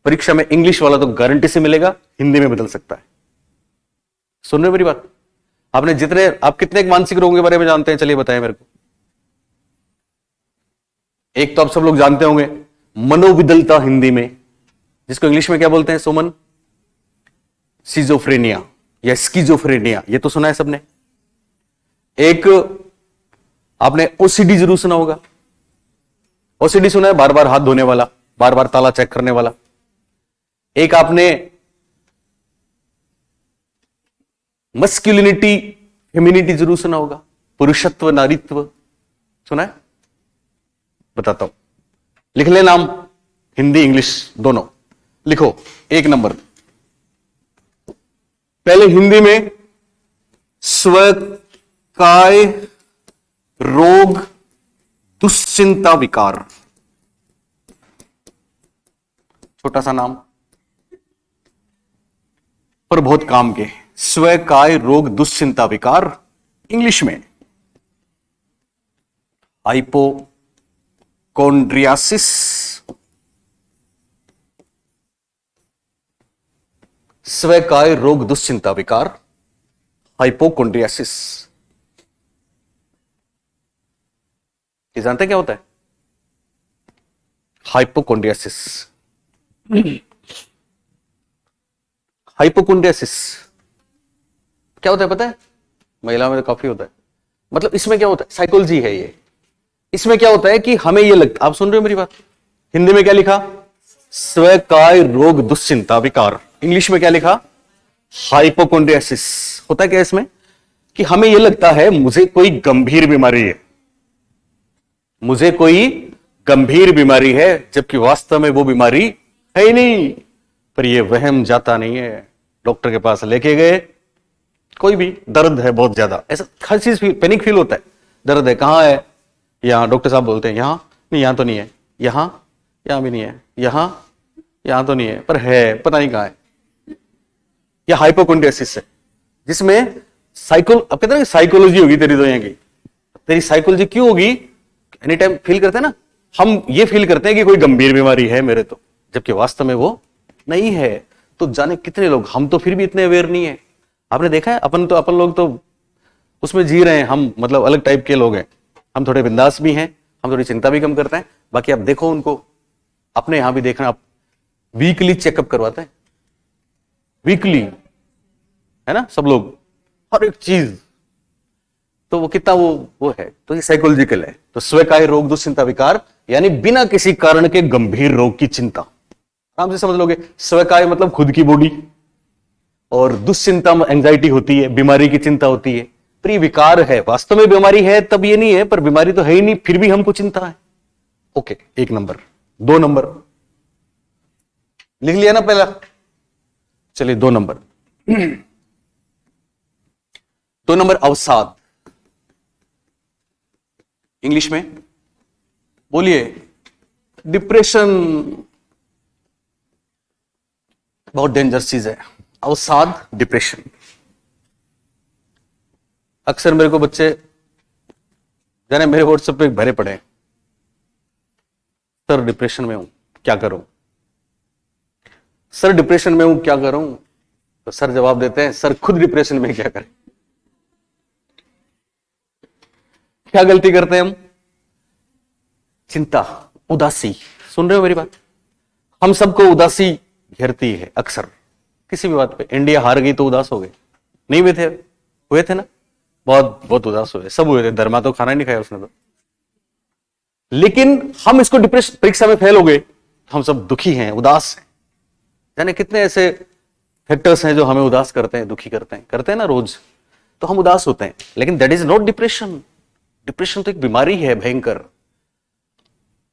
परीक्षा में इंग्लिश वाला तो गारंटी से मिलेगा, हिंदी में बदल सकता है। सुन रहे हो मेरी बात? आप कितने मानसिक रोगों के बारे में जानते हैं, चलिए बताएं मेरे को। एक तो आप सब लोग जानते होंगे, मनोविदलता हिंदी में, जिसको इंग्लिश में क्या बोलते हैं सुमन? सिजोफ्रेनिया या स्किजोफ्रेनिया, ये तो सुना है सबने। एक आपने ओसीडी जरूर सुना होगा। ओसीडी सुना है, बार बार हाथ धोने वाला, बार बार ताला चेक करने वाला। एक आपने मस्क्युलिनिटी फेमिनिटी जरूर सुना होगा, पुरुषत्व नारीत्व सुना है? बताता हूं, लिख ले नाम, हिंदी इंग्लिश दोनों लिखो। 1 नंबर, पहले हिंदी में स्वकाय रोग दुश्चिंता विकार, छोटा सा नाम पर बहुत काम के। स्वकाय रोग दुश्चिंता विकार, इंग्लिश में हाइपोकोंड्रियासिस, स्वकाय रोग दुश्चिंता विकार, हाइपोकोंड्रियासिस। ये जानते क्या होता है हाइपोकोंड्रियासिस? हाइपोकोंड्रियासिस क्या होता है पता है? महिला में तो काफी होता है। मतलब इसमें क्या होता है, साइकोलॉजी है ये। इसमें क्या होता है कि हमें ये लगता, आप सुन रहे हो मेरी बात? हिंदी में क्या लिखा? स्वकाय रोग दुश्चिंता विकार। इंग्लिश में क्या लिखा? हाइपोकोंड्रियासिस। होता क्या इसमें कि हमें यह लगता है मुझे कोई गंभीर बीमारी है, मुझे कोई गंभीर बीमारी है, जबकि वास्तव में वो बीमारी है ही नहीं। पर ये वहम जाता नहीं है। डॉक्टर के पास लेके गए, कोई भी दर्द है बहुत ज्यादा, ऐसा हर चीज पैनिक फील होता है। दर्द है, कहां है? यहां। डॉक्टर साहब बोलते हैं यहां नहीं, यहां तो नहीं है, यहां भी नहीं है, यहां तो नहीं है, पर है, पता नहीं कहां है। यह हाइपोकोंड्रियासिस है, जिसमें अब कहते हैं साइकोलॉजी होगी तेरी, तो यहाँ की तेरी साइकोलॉजी क्यों होगी? एनी टाइम फील करते हैं ना, हम ये फील करते हैं कि कोई गंभीर बीमारी है मेरे, तो जबकि वास्तव में वो नहीं है। तो जाने कितने लोग, हम तो फिर भी इतने अवेयर नहीं है। आपने देखा है, अपन लोग तो उसमें जी रहे हैं, हम मतलब अलग टाइप के लोग हैं। हम थोड़े बिंदास भी हैं, हम थोड़ी चिंता भी कम करते हैं। बाकी आप देखो उनको, अपने यहां भी देखना, आप वीकली चेकअप करवाते हैं, वीकली, है ना सब लोग, हर एक चीज। तो वो कितना वो है, तो ये साइकोलॉजिकल है। तो स्वेकाय रोग दुश्चिंता विकार यानी बिना किसी कारण के गंभीर रोग की चिंता, आराम से समझ लोगे। स्वेकाय मतलब खुद की बॉडी, और दुश्चिंता एंजाइटी होती है, बीमारी की चिंता होती है। प्री विकार है, वास्तव में बीमारी है तब ये नहीं है, पर बीमारी तो है ही नहीं, फिर भी हमको चिंता है। Okay, 1 number. 2 नंबर लिख लिया ना पहला, चलिए 2 नंबर। 2 नंबर अवसाद, इंग्लिश में बोलिए डिप्रेशन। बहुत डेंजरस चीज है अवसाद, डिप्रेशन। अक्सर मेरे को बच्चे जाने मेरे व्हाट्सएप पे भरे पड़े, सर डिप्रेशन में हूं क्या करूं, सर डिप्रेशन में हूं क्या करूं। तो सर जवाब देते हैं, सर खुद डिप्रेशन में क्या करें। क्या गलती करते हैं हम, चिंता, उदासी। सुन रहे हो मेरी बात, हम सबको उदासी घेरती है अक्सर किसी भी बात पे। इंडिया हार गई तो उदास हो गए, नहीं हुए थे ना, बहुत उदास हुए, सब हुए थे। धर्मा तो खाना ही नहीं खाया उसने तो। लेकिन हम इसको डिप्रेशन, परीक्षा में फेल हो गए, हम सब दुखी हैं, उदास हैं। यानी कितने ऐसे फैक्टर्स हैं जो हमें उदास करते हैं, दुखी करते हैं ना रोज, तो हम उदास होते हैं। लेकिन that is not depression. Depression तो एक बीमारी है भयंकर।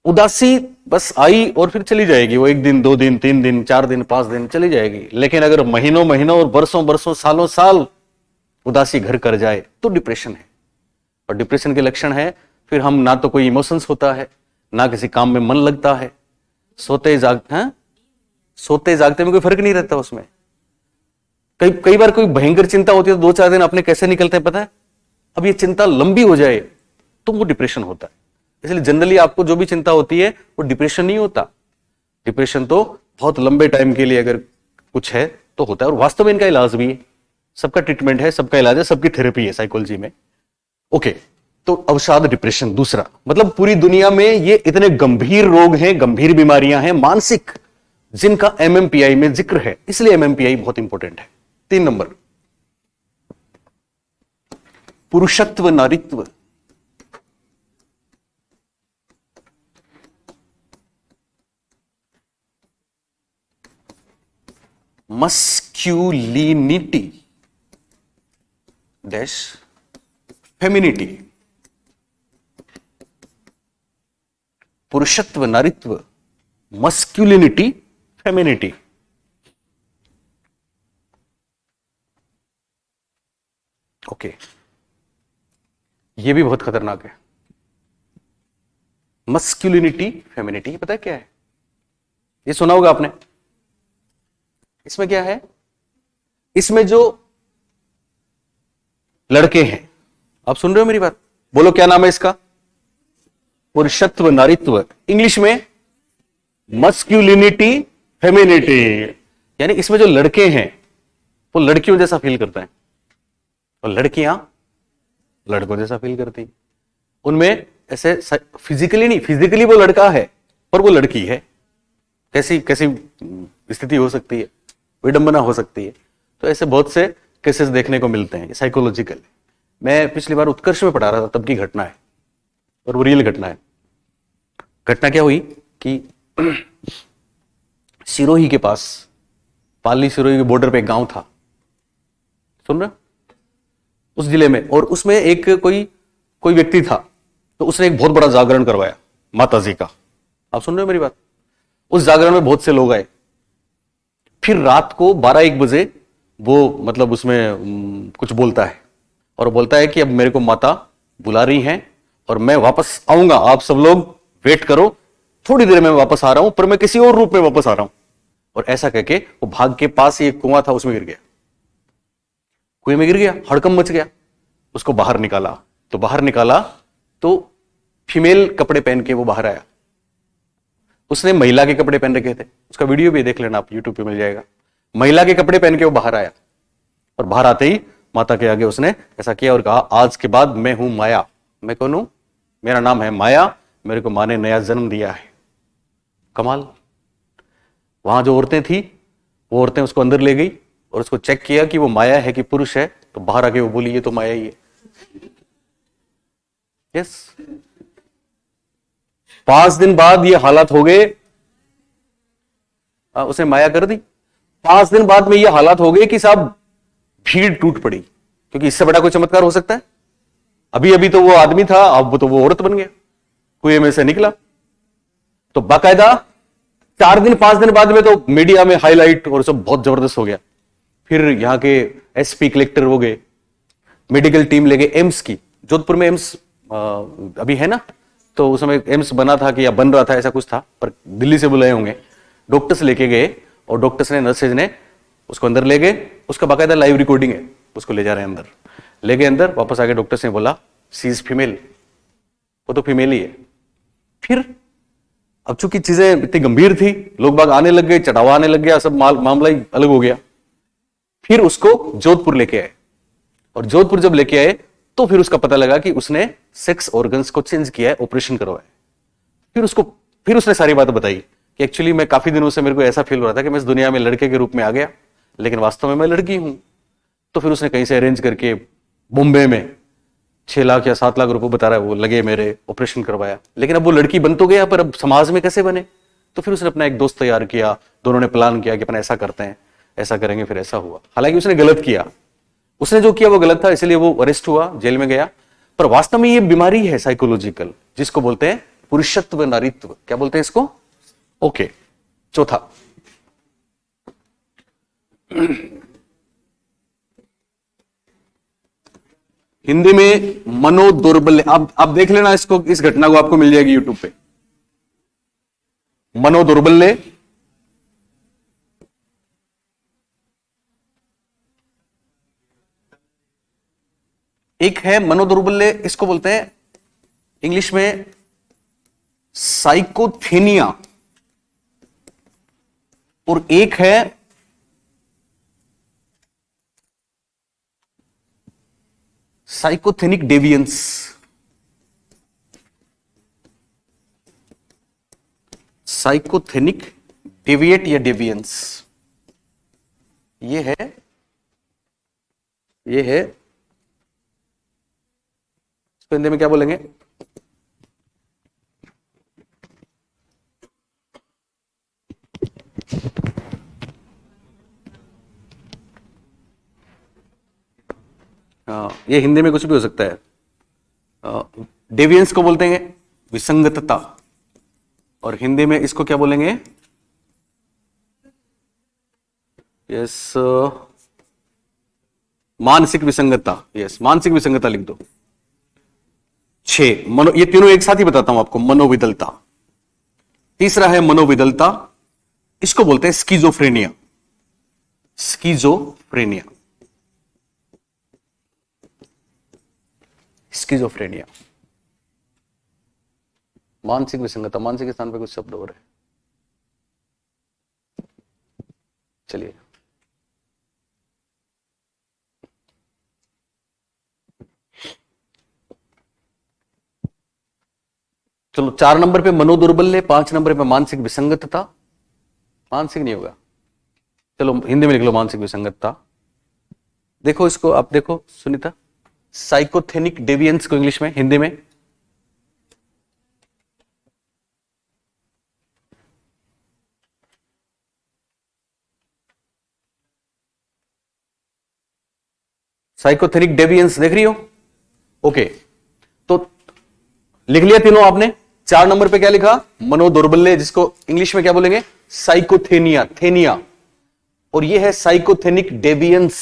उदासी बस आई और फिर चली जाएगी, वो 1 दिन 2 दिन 3 दिन 4 दिन 5 दिन चली जाएगी। लेकिन अगर महीनों महीनों और बरसों सालों साल उदासी घर कर जाए तो डिप्रेशन है। और डिप्रेशन के लक्षण है, फिर हम ना तो कोई इमोशंस होता है, ना किसी काम में मन लगता है, सोते जागते में कोई फर्क नहीं रहता उसमें। कई बार कोई भयंकर चिंता होती है तो 2-4 दिन अपने कैसे निकलते हैं पता है। अब ये चिंता लंबी हो जाए तो वो डिप्रेशन होता है। इसलिए जनरली आपको जो भी चिंता होती है वो डिप्रेशन नहीं होता। डिप्रेशन तो बहुत लंबे टाइम के लिए अगर कुछ है तो होता है, और वास्तव में इनका इलाज भी है, सबका ट्रीटमेंट है, सबका इलाज है, सबकी थेरेपी है साइकोलॉजी में। ओके, तो अवसाद डिप्रेशन दूसरा, मतलब पूरी दुनिया में ये इतने गंभीर रोग हैं, गंभीर बीमारियां हैं मानसिक, जिनका एमएमपीआई में जिक्र है, इसलिए एमएमपीआई बहुत इंपॉर्टेंट है। 3 नंबर पुरुषत्व नारीत्व। Masculinity dash femininity. पुरुषत्व नारीत्व, मस्क्यूलिनिटी, फेमिनिटी। ओके, ये भी बहुत खतरनाक है। मस्क्यूलिनिटी, फेमिनिटी, पता है क्या है? ये सुना होगा आपने। इसमें क्या है, इसमें जो लड़के हैं, आप सुन रहे हो मेरी बात, बोलो क्या नाम है इसका? पुरुषत्व नारीत्व, इंग्लिश में मस्क्यूलिनिटी फेमिनिटी। यानी इसमें जो लड़के हैं वो लड़कियों जैसा फील करते हैं और लड़कियां लड़कों जैसा फील करती हैं। उनमें ऐसे फिजिकली नहीं, फिजिकली वो लड़का है पर वो लड़की है। कैसी कैसी स्थिति हो सकती है, विडंबना हो सकती है। तो ऐसे बहुत से केसेस देखने को मिलते हैं, साइकोलॉजिकल। मैं पिछली बार उत्कर्ष में पढ़ा रहा था, तब की घटना है और वो रियल घटना है। घटना क्या हुई कि सिरोही के पास, पाली सिरोही के बॉर्डर पे एक गांव था, सुन रहे, उस जिले में, और उसमें एक कोई व्यक्ति था, तो उसने एक बहुत बड़ा जागरण करवाया माता जी का। आप सुन रहे हो मेरी बात? उस जागरण में बहुत से लोग आए। फिर रात को 12-1 बजे वो मतलब उसमें कुछ बोलता है और बोलता है कि अब मेरे को माता बुला रही हैं और मैं वापस आऊंगा, आप सब लोग वेट करो, थोड़ी देर में वापस आ रहा हूं, पर मैं किसी और रूप में वापस आ रहा हूं। और ऐसा कहके वो भाग के पास ही एक कुआं था, उसमें गिर गया, कुएं में गिर गया, हड़कंप मच गया। उसको बाहर निकाला तो फीमेल कपड़े पहन के वो बाहर आया। उसने महिला के कपड़े पहन रखे थे, उसका वीडियो भी देख लेना आप, यूट्यूब पे मिल जाएगा। महिला के कपड़े पहन के वो बाहर आया और बाहर आते ही माता के आगे उसने ऐसा किया और कहा, आज के बाद मैं हूं माया। मैं कौन हूं? मेरा नाम है माया, मेरे को माँ ने नया जन्म दिया है। कमाल। वहां जो औरतें थी वो औरतें उसको अंदर ले गई और उसको चेक किया कि वो माया है कि पुरुष है, तो बाहर आके वो बोली ये तो माया ही है। यस, 5 दिन बाद ये हालात हो गए। उसने माया कर दी। 5 दिन बाद में ये हालात हो गए कि साहब भीड़ टूट पड़ी, क्योंकि इससे बड़ा कोई चमत्कार हो सकता है? अभी अभी तो वो आदमी था, अब तो वो औरत बन गया, कुएं में से निकला। तो बाकायदा 4 दिन 5 दिन बाद में तो मीडिया में हाईलाइट और सब बहुत जबरदस्त हो गया। फिर यहां के एसपी कलेक्टर हो गए, मेडिकल टीम ले गए एम्स की। जोधपुर में एम्स अभी है ना, तो उस समय एम्स बना था कि या बन रहा था, ऐसा कुछ था, पर दिल्ली से बुलाए होंगे। डॉक्टर्स लेके गए और डॉक्टर्स ने, नर्सेज ने उसको अंदर ले गए। उसका बाकायदा लाइव रिकॉर्डिंग है, उसको ले जा रहे हैं अंदर, ले गए अंदर। वापस आके डॉक्टर्स ने बोला सी इज फीमेल, वो तो फीमेल ही है। फिर अब चूंकि चीजें इतनी गंभीर थी, लोग बाग आने लग गए, चढ़ावा आने लग गया, सब मामला ही अलग हो गया। फिर उसको जोधपुर लेके आए, और जोधपुर जब लेके आए तो फिर उसका पता लगा कि उसने सेक्स ऑर्गन्स को चेंज किया है, ऑपरेशन करवाया। फिर उसने सारी बात बताई कि एक्चुअली मैं काफी दिनों से, मेरे को ऐसा फील हो रहा था कि मैं इस दुनिया में लड़के के रूप में आ गया, लेकिन वास्तव में मैं लड़की हूं। तो फिर उसने कहीं से अरेंज करके मुंबई में 6 लाख या 7 लाख रुपए बता रहा है वो लगे, मेरे ऑपरेशन करवाया। लेकिन अब वो लड़की बन तो गया, पर अब समाज में कैसे बने? तो फिर उसने अपना एक दोस्त तैयार किया, दोनों ने प्लान किया कि अपन ऐसा करते हैं, ऐसा करेंगे, फिर ऐसा हुआ। हालांकि उसने गलत किया, उसने जो किया वो गलत था, इसलिए वो अरेस्ट हुआ, जेल में गया। पर वास्तव में ये बीमारी है साइकोलॉजिकल, जिसको बोलते हैं पुरुषत्व नारीत्व। क्या बोलते हैं इसको? ओके, चौथा हिंदी में मनोदौर्बल्य। आप देख लेना इसको, इस घटना को आपको मिल जाएगी यूट्यूब पे। मनोदौर्बल्य एक है, मनोदौर्बल्य इसको बोलते हैं इंग्लिश में साइकोथेनिया, और एक है साइकोथेनिक डेवियंस। साइकोथेनिक डेविएट या डेवियंस, ये है इसको हिंदी में क्या बोलेंगे? ये हिंदी में कुछ भी हो सकता है। डेवियंस को बोलते हैं विसंगतता, और हिंदी में इसको क्या बोलेंगे? यस, मानसिक विसंगतता। यस, मानसिक विसंगतता लिख दो। 6 मनो, ये तीनों एक साथ ही बताता हूं आपको। मनोविदलता, तीसरा है मनोविदलता, इसको बोलते हैं स्किजोफ्रेनिया। स्किजोफ्रेनिया, स्किजोफ्रेनिया, मानसिक विसंगतता। मानसिक के स्थान पे कुछ शब्द और है, चलिए। चलो, 4 नंबर पे मनोदौर्बल्य, 5 नंबर पे मानसिक विसंगतता। मानसिक नहीं होगा, चलो हिंदी में लिख लो मानसिक विसंगतता। देखो इसको, आप देखो सुनीता, साइकोथेनिक डेवियंस को इंग्लिश में, हिंदी में साइकोथेनिक डेवियंस देख रही हो? ओके, तो लिख लिया तीनों आपने। 4 नंबर पे क्या लिखा? मनोदौर्बल्य, जिसको इंग्लिश में क्या बोलेंगे? साइकोथेनिया, थेनिया, और ये है साइकोथेनिक डेवियंस।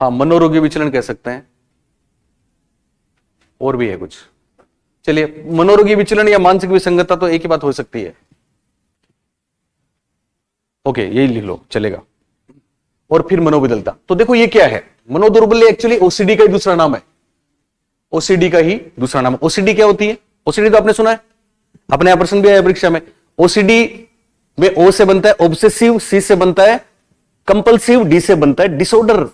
हाँ, मनोरोगी विचलन कह सकते हैं, और भी है कुछ। चलिए, मनोरोगी विचलन या मानसिक विसंगतता तो एक ही बात हो सकती है। ओके, यही लिख लो, चलेगा। और फिर मनोविदलता। तो देखो ये क्या है? मनोदौर्बल्य एक्चुअली ओसीडी का ही दूसरा नाम है। ओसीडी का ही दूसरा नाम है। ओसीडी क्या होती है? ओसीडी तो आपने सुना है, अपने यहां प्रश्न भी आया परीक्षा में। ओसीडी में ओ से बनता है ऑब्सेसिव, सी से बनता है कंपल्सिव, डी से बनता है डिसऑर्डर।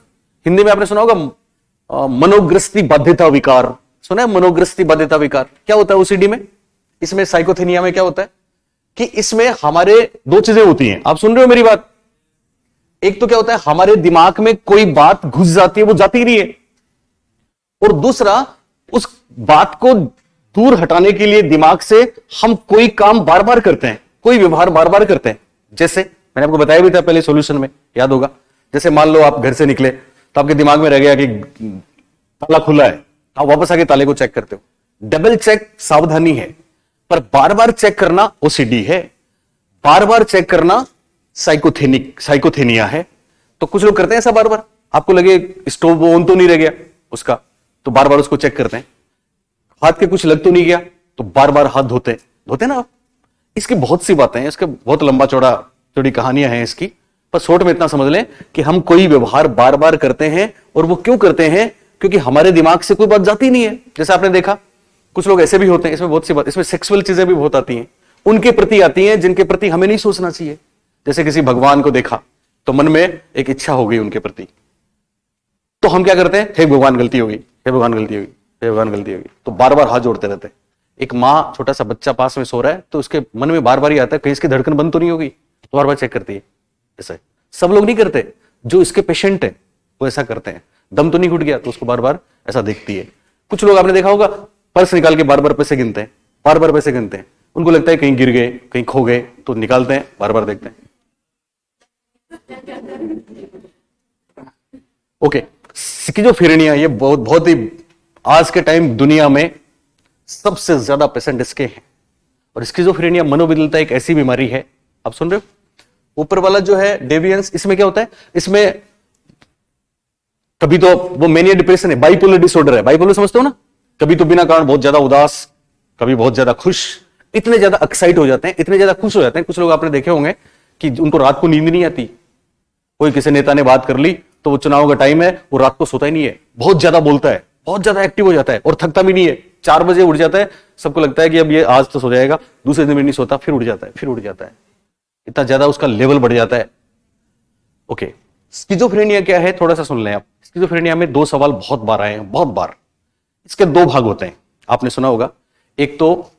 हिंदी में आपने सुना होगा मनोग्रस्ती बाध्यता विकार, सुना है मनोग्रस्ती बाध्यता विकार? क्या होता है ओसीडी में, इसमें साइकोथेनिया में क्या होता है कि इसमें हमारे दो चीजें होती हैं, आप सुन रहे हो मेरी बात? एक तो क्या होता है, हमारे दिमाग में कोई बात घुस जाती है, वो जाती ही नहीं है, और दूसरा उस बात को दूर हटाने के लिए दिमाग से हम कोई काम बार बार करते हैं, कोई व्यवहार बार बार करते हैं। जैसे मैंने आपको बताया भी था पहले सॉल्यूशन में, याद होगा, जैसे मान लो आप घर से निकले तो आपके दिमाग में रह गया कि ताला खुला है, आप वापस आके ताले को चेक करते हो। डबल चेक सावधानी है, पर बार बार चेक करना ओसीडी है, बार बार चेक करना साइकोथेनिया है। तो कुछ लोग करते हैं ऐसा बार बार, आपको लगे स्टोव ऑन तो नहीं रह गया उसका, तो बार बार उसको चेक करते हैं। हाथ के कुछ लग तो नहीं गया, तो बार बार हाथ धोते ना आप। इसकी बहुत सी बातें हैं, इसके बहुत लंबा चौड़ी कहानियां हैं इसकी, पर शॉर्ट में इतना समझ लें कि हम कोई व्यवहार बार बार करते हैं, और वो क्यों करते हैं? क्योंकि हमारे दिमाग से कोई बात जाती नहीं है। जैसे आपने देखा कुछ लोग ऐसे भी होते हैं, इसमें बहुत सी बात, इसमें सेक्सुअल चीजें भी बहुत आती हैं, उनके प्रति आती हैं जिनके प्रति हमें नहीं सोचना चाहिए। जैसे किसी भगवान को देखा तो मन में एक इच्छा हो गई उनके प्रति, तो हम क्या करते हैं, हे भगवान गलती हो गई, हे भगवान गलती हो गई, हे भगवान गलती हो गई, तो बार बार हाथ जोड़ते रहते हैं। एक माँ छोटा सा बच्चा पास में सो रहा है, तो उसके मन में बार बार ही आता है कहीं इसकी धड़कन बंद तो नहीं होगी, तो बार बार चेक करती है। ऐसा सब लोग नहीं करते, जो इसके पेशेंट है वो ऐसा करते हैं। दम तो नहीं घुट गया, तो उसको बार बार ऐसा देखती है। कुछ लोग आपने देखा होगा पर्स निकाल के बार बार पैसे गिनते हैं, बार बार पैसे गिनते हैं, उनको लगता है कहीं गिर गए, कहीं खो गए, तो निकालते हैं, बार बार देखते हैं। ओके, स्किज़ोफ्रेनिया ये बहुत ही आज के टाइम दुनिया में सबसे ज्यादा पेशेंट इसके हैं। और स्किज़ोफ्रेनिया मनोविकलता एक ऐसी बीमारी है, आप सुन रहे हो, ऊपर वाला जो है डेविएंस, इसमें क्या होता है, इसमें कभी तो वो मेनिया डिप्रेशन है, बाइपोलर डिसऑर्डर है, बाइपोलर समझते हो ना, कभी तो बिना कारण बहुत ज्यादा उदास, कभी बहुत ज्यादा खुश, इतने ज्यादा एक्साइट हो जाते हैं, इतने ज्यादा खुश हो जाते हैं। कुछ लोग आपने देखे होंगे कि उनको रात को नींद नहीं आती, कोई किसी नेता ने बात कर ली तो वो चुनाव का टाइम है, वो रात को सोता ही नहीं है, बहुत ज्यादा बोलता है, बहुत ज्यादा एक्टिव हो जाता है और थकता भी नहीं है। 4 बजे उठ जाता है, सबको लगता है कि अब ये आज तो सो जाएगा, दूसरे दिन में नहीं सोता, फिर उठ जाता है, फिर उठ जाता है, इतना ज्यादा उसका लेवल बढ़ जाता है। ओके, स्किज़ोफ्रेनिया क्या है थोड़ा सा सुन लें आप। स्किज़ोफ्रेनिया में 2 सवाल बहुत बार आए हैं, बहुत बार। इसके 2 भाग होते हैं, आपने सुना होगा, एक तो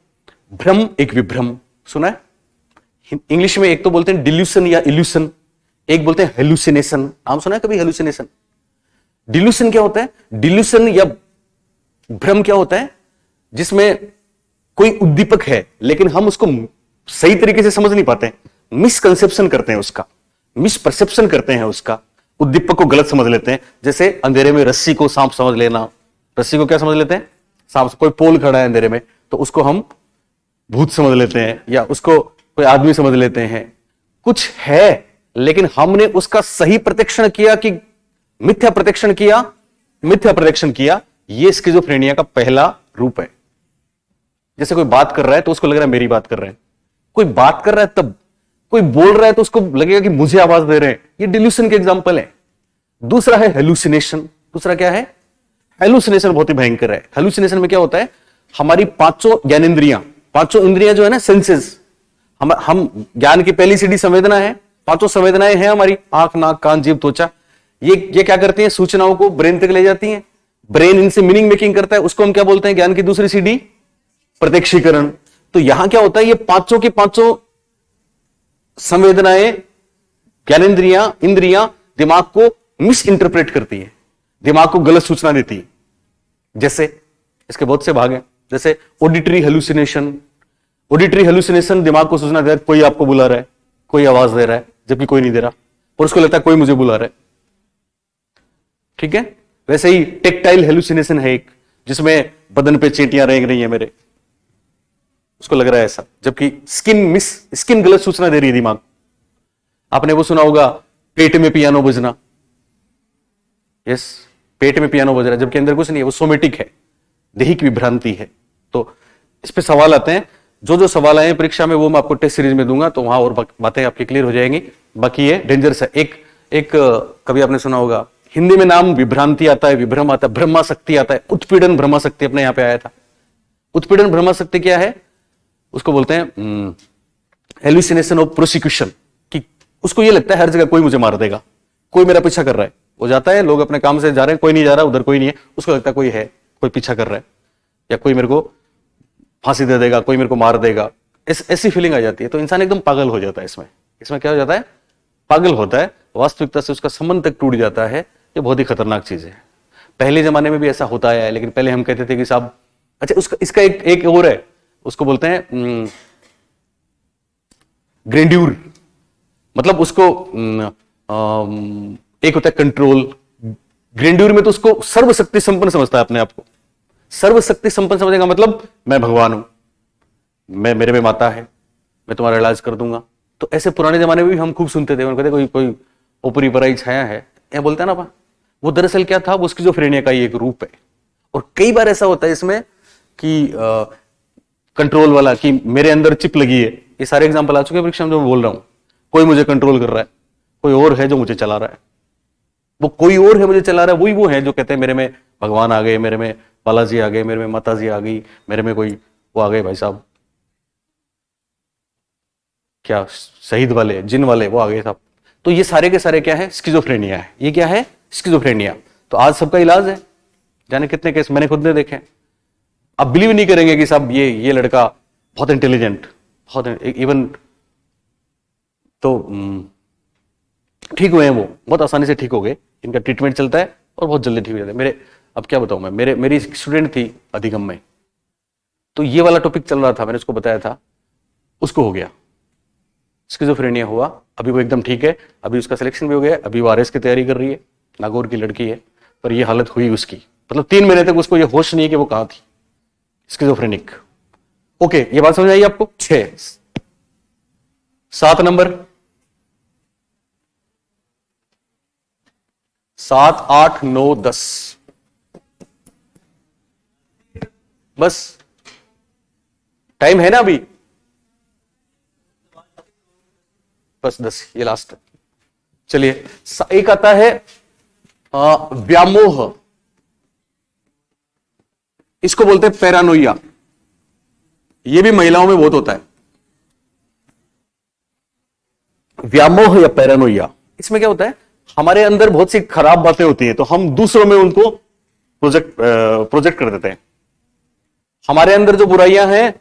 भ्रम, एक विभ्रम, सुना है? इंग्लिश में एक तो बोलते हैं डिल्यूशन या इल्यूशन, एक बोलते हैं हेलुसिनेशन। नाम सुना है कभी हेलुसिनेशन? डिल्यूशन क्या होता है? डिल्यूशन या भ्रम क्या होता है? जिसमें कोई उद्दीपक है लेकिन हम उसको सही तरीके से समझ नहीं पाते, मिसकंसेप्शन करते हैं उसका, मिसपरसेप्शन करते हैं उसका, उद्दीपक को गलत समझ लेते हैं। जैसे अंधेरे में रस्सी को सांप समझ लेना, रस्सी को क्या समझ लेते हैं? सांप। कोई पोल खड़ा है अंधेरे में तो उसको हम भूत समझ लेते हैं, या उसको कोई आदमी समझ लेते हैं। कुछ है लेकिन हमने उसका सही प्रत्यक्षण किया कि मिथ्या प्रत्यक्षण किया, मिथ्या प्रत्यक्षण किया। यह स्किज़ोफ्रेनिया का पहला रूप है। जैसे कोई बात कर रहा है तो उसको लग रहा है मेरी बात कर रहे हैं, कोई बात कर रहा है तब, कोई बोल रहा है तो उसको लगेगा कि मुझे आवाज दे रहे हैं। ये डिल्यूशन के एग्जांपल है। दूसरा है हेलुसिनेशन। दूसरा क्या है? हेलुसिनेशन बहुत ही भयंकर है। हेलुसिनेशन में क्या होता है, हमारी 5 ज्ञानेंद्रियां, 5 इंद्रियां जो है ना, सेंसेस, हम ज्ञान की पहली सीढ़ी संवेदना है, 5 संवेदनाएं हैं हमारी, आंख, नाक, कान, जीभ, त्वचा। ये क्या करती हैं? सूचनाओं को ब्रेन तक ले जाती हैं, ब्रेन इनसे मीनिंग मेकिंग करता है, उसको हम क्या बोलते हैं? ज्ञान की दूसरी सीढ़ी प्रत्यक्षीकरण। तो यहां क्या होता है, ये 5 की 5 संवेदनाएं, ज्ञानेंद्रियां, इंद्रियां दिमाग को मिस इंटरप्रेट करती है, दिमाग को गलत सूचना देती है। जैसे इसके बहुत से भाग हैं, जैसे ऑडिटरी हेलुसिनेशन। ऑडिटरी हेलुसिनेशन दिमाग को सूचना दे रहा है कोई आपको बुला रहा है, कोई आवाज दे रहा है जबकि कोई नहीं दे रहा, और उसको लगता है कोई मुझे बुला रहा है। ठीक है। वैसे ही टेक्टाइल हेलुसिनेशन है एक, जिसमें बदन पे चींटियां रेंग रही है मेरे, उसको लग रहा है ऐसा, जबकि स्किन गलत सूचना दे रही है दिमाग। आपने वो सुना होगा पेट में पियानो बजना। यस, पेट में पियानो बज रहा है जबकि अंदर कुछ नहीं है, वो सोमेटिक है, दैहिक विभ्रांति है। तो इस पे सवाल आते हैं, जो सवाल आए परीक्षा में वो मैं आपको टेस्ट सीरीज में दूंगा, तो वहां और बातें आपकी क्लियर हो जाएंगी। बाकी ये डेंजरस है। एक कभी आपने सुना होगा, हिंदी में नाम विभ्रांति आता है, विभ्रम आता है, ब्रह्माशक्ति आता है, उत्पीड़न ब्रह्माशक्ति अपने यहां पे आया था। उत्पीड़न ब्रह्माशक्ति क्या है? उसको बोलते हैं हेलुसिनेशन ऑफ प्रोसिक्यूशन, कि उसको ये लगता है हर जगह कोई मुझे मार देगा, कोई मेरा पीछा कर रहा है, वो जाता है, लोग अपने काम से जा रहे हैं, कोई नहीं जा रहा, उधर कोई नहीं है, उसको लगता है कोई है, कोई पीछा कर रहा है, या कोई मेरे को फांसी दे देगा, कोई मेरे को मार देगा, ऐसी फीलिंग आ जाती है। तो इंसान एकदम पागल हो जाता है। इसमें क्या हो जाता है? पागल होता है, वास्तविकता से उसका संबंध तक टूट जाता है। ये बहुत ही खतरनाक चीज है। पहले जमाने में भी ऐसा होता है, लेकिन पहले हम कहते थे कि साहब, अच्छा इसका एक और है, उसको बोलते हैं ग्रेंड्यूर, मतलब उसको एक होता है कंट्रोल। ग्रेंड्यूर में तो उसको सर्वशक्ति संपन्न समझता है अपने आप को। सर्वशक्ति संपन्न समझने का मतलब मैं भगवान हूं, मैं, मेरे में माता है, मैं तुम्हारा इलाज कर दूंगा। तो ऐसे पुराने जमाने में भी हम खूब सुनते थे, कहते कोई ऊपरी पराई छाया है, या बोलते हैं ना। वो दरअसल क्या था? वो स्किज़ोफ्रेनिया का ही एक रूप है। और कई बार ऐसा होता है इसमें कि कंट्रोल वाला, कि मेरे अंदर चिप लगी है। ये सारे एग्जांपल आ चुके हैं परीक्षा में जो मैं बोल रहा हूं। कोई मुझे कंट्रोल कर रहा है, कोई और है जो मुझे चला रहा है। वो कोई और है मुझे चला रहा है, वही वो है जो कहते हैं मेरे में भगवान आ गए, मेरे में बालाजी आ गए, मेरे में माता जी आ गई, मेरे में कोई वो आ गए, भाई साहब क्या शहीद वाले, जिन वाले वो आ गए साहब। तो ये सारे के सारे क्या है? स्किज़ोफ्रेनिया है। ये क्या है? स्किज़ोफ्रेनिया। तो आज सबका इलाज है, जाने कितने केस मैंने खुद ने देखे। आप बिलीव नहीं करेंगे कि साहब ये लड़का बहुत इंटेलिजेंट, बहुत इवन तो ठीक हुए हैं, वो बहुत आसानी से ठीक हो गए। इनका ट्रीटमेंट चलता है और बहुत जल्दी ठीक हो जाता है। मेरे, अब क्या बताऊं मैं, मेरी स्टूडेंट थी अधिगम में, तो ये वाला टॉपिक चल रहा था, मैंने उसको बताया था, उसको हो गया स्किज़ोफ्रेनिया हुआ। अभी वो एकदम ठीक है, अभी उसका सिलेक्शन भी हो गया, अभी वो आरएस की तैयारी कर रही है, नागौर की लड़की है। पर ये हालत हुई उसकी, मतलब 3 महीने तक उसको ये होश नहीं है कि वो कहां थी। स्किज़ोफ्रेनिक। ओके, ये बात समझ आई आपको? 6 7 नंबर 7 8 9 10 बस टाइम है ना अभी, बस 10, ये लास्ट है। चलिए, एक आता है व्यामोह, इसको बोलते हैं पैरानोइया। ये भी महिलाओं में बहुत होता है, व्यामोह या पैरानोइया। इसमें क्या होता है? हमारे अंदर बहुत सी खराब बातें होती हैं, तो हम दूसरों में उनको प्रोजेक्ट कर देते हैं। हमारे अंदर जो बुराइयां हैं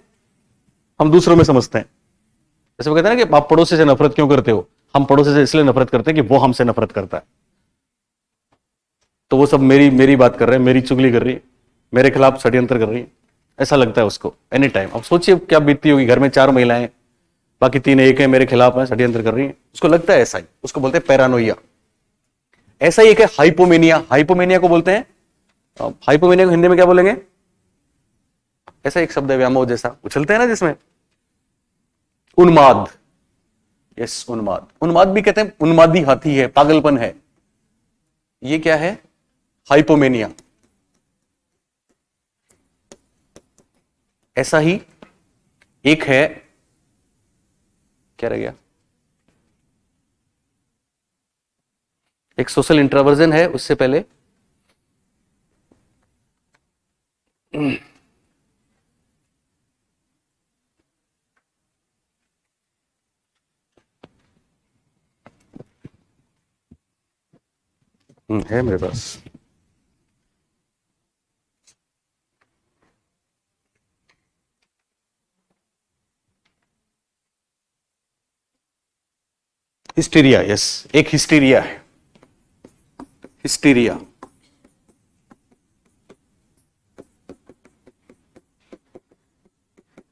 हम दूसरों में समझते हैं। जैसे वो कहते हैं ना कि आप पड़ोसी से नफरत क्यों करते हो? हम पड़ोसी से इसलिए नफरत करते हैं कि वो हमसे नफरत करता है। तो वो सब मेरी बात कर रहे हैं, मेरी चुगली कर रही है, मेरे खिलाफ षड्यंत्र कर रही है, ऐसा लगता है उसको एनी टाइम। अब सोचिए क्या बीतती होगी, घर में 4 महिलाएं, बाकी 3 एक है मेरे खिलाफ है, षड्यंत्र कर रही है, उसको लगता है ऐसा ही। उसको बोलते हैं पैरानोइया। ऐसा ही एक है हाइपोमेनिया। हाइपोमेनिया को बोलते हैं, हाइपोमेनिया को हिंदी में क्या बोलेंगे? ऐसा एक शब्द है व्यामोह जैसा, उछलते हैं ना जिसमें, उन्माद। यस, उन्माद। उन्माद भी कहते हैं, उन्मादी हाथी है, पागलपन है। ये क्या है? हाइपोमेनिया। ऐसा ही एक है, क्या रह गया, एक सोशल इंट्रोवर्जन है, उससे पहले है मेरे पास। हिस्टीरिया। यस, एक हिस्टीरिया है, हिस्टीरिया।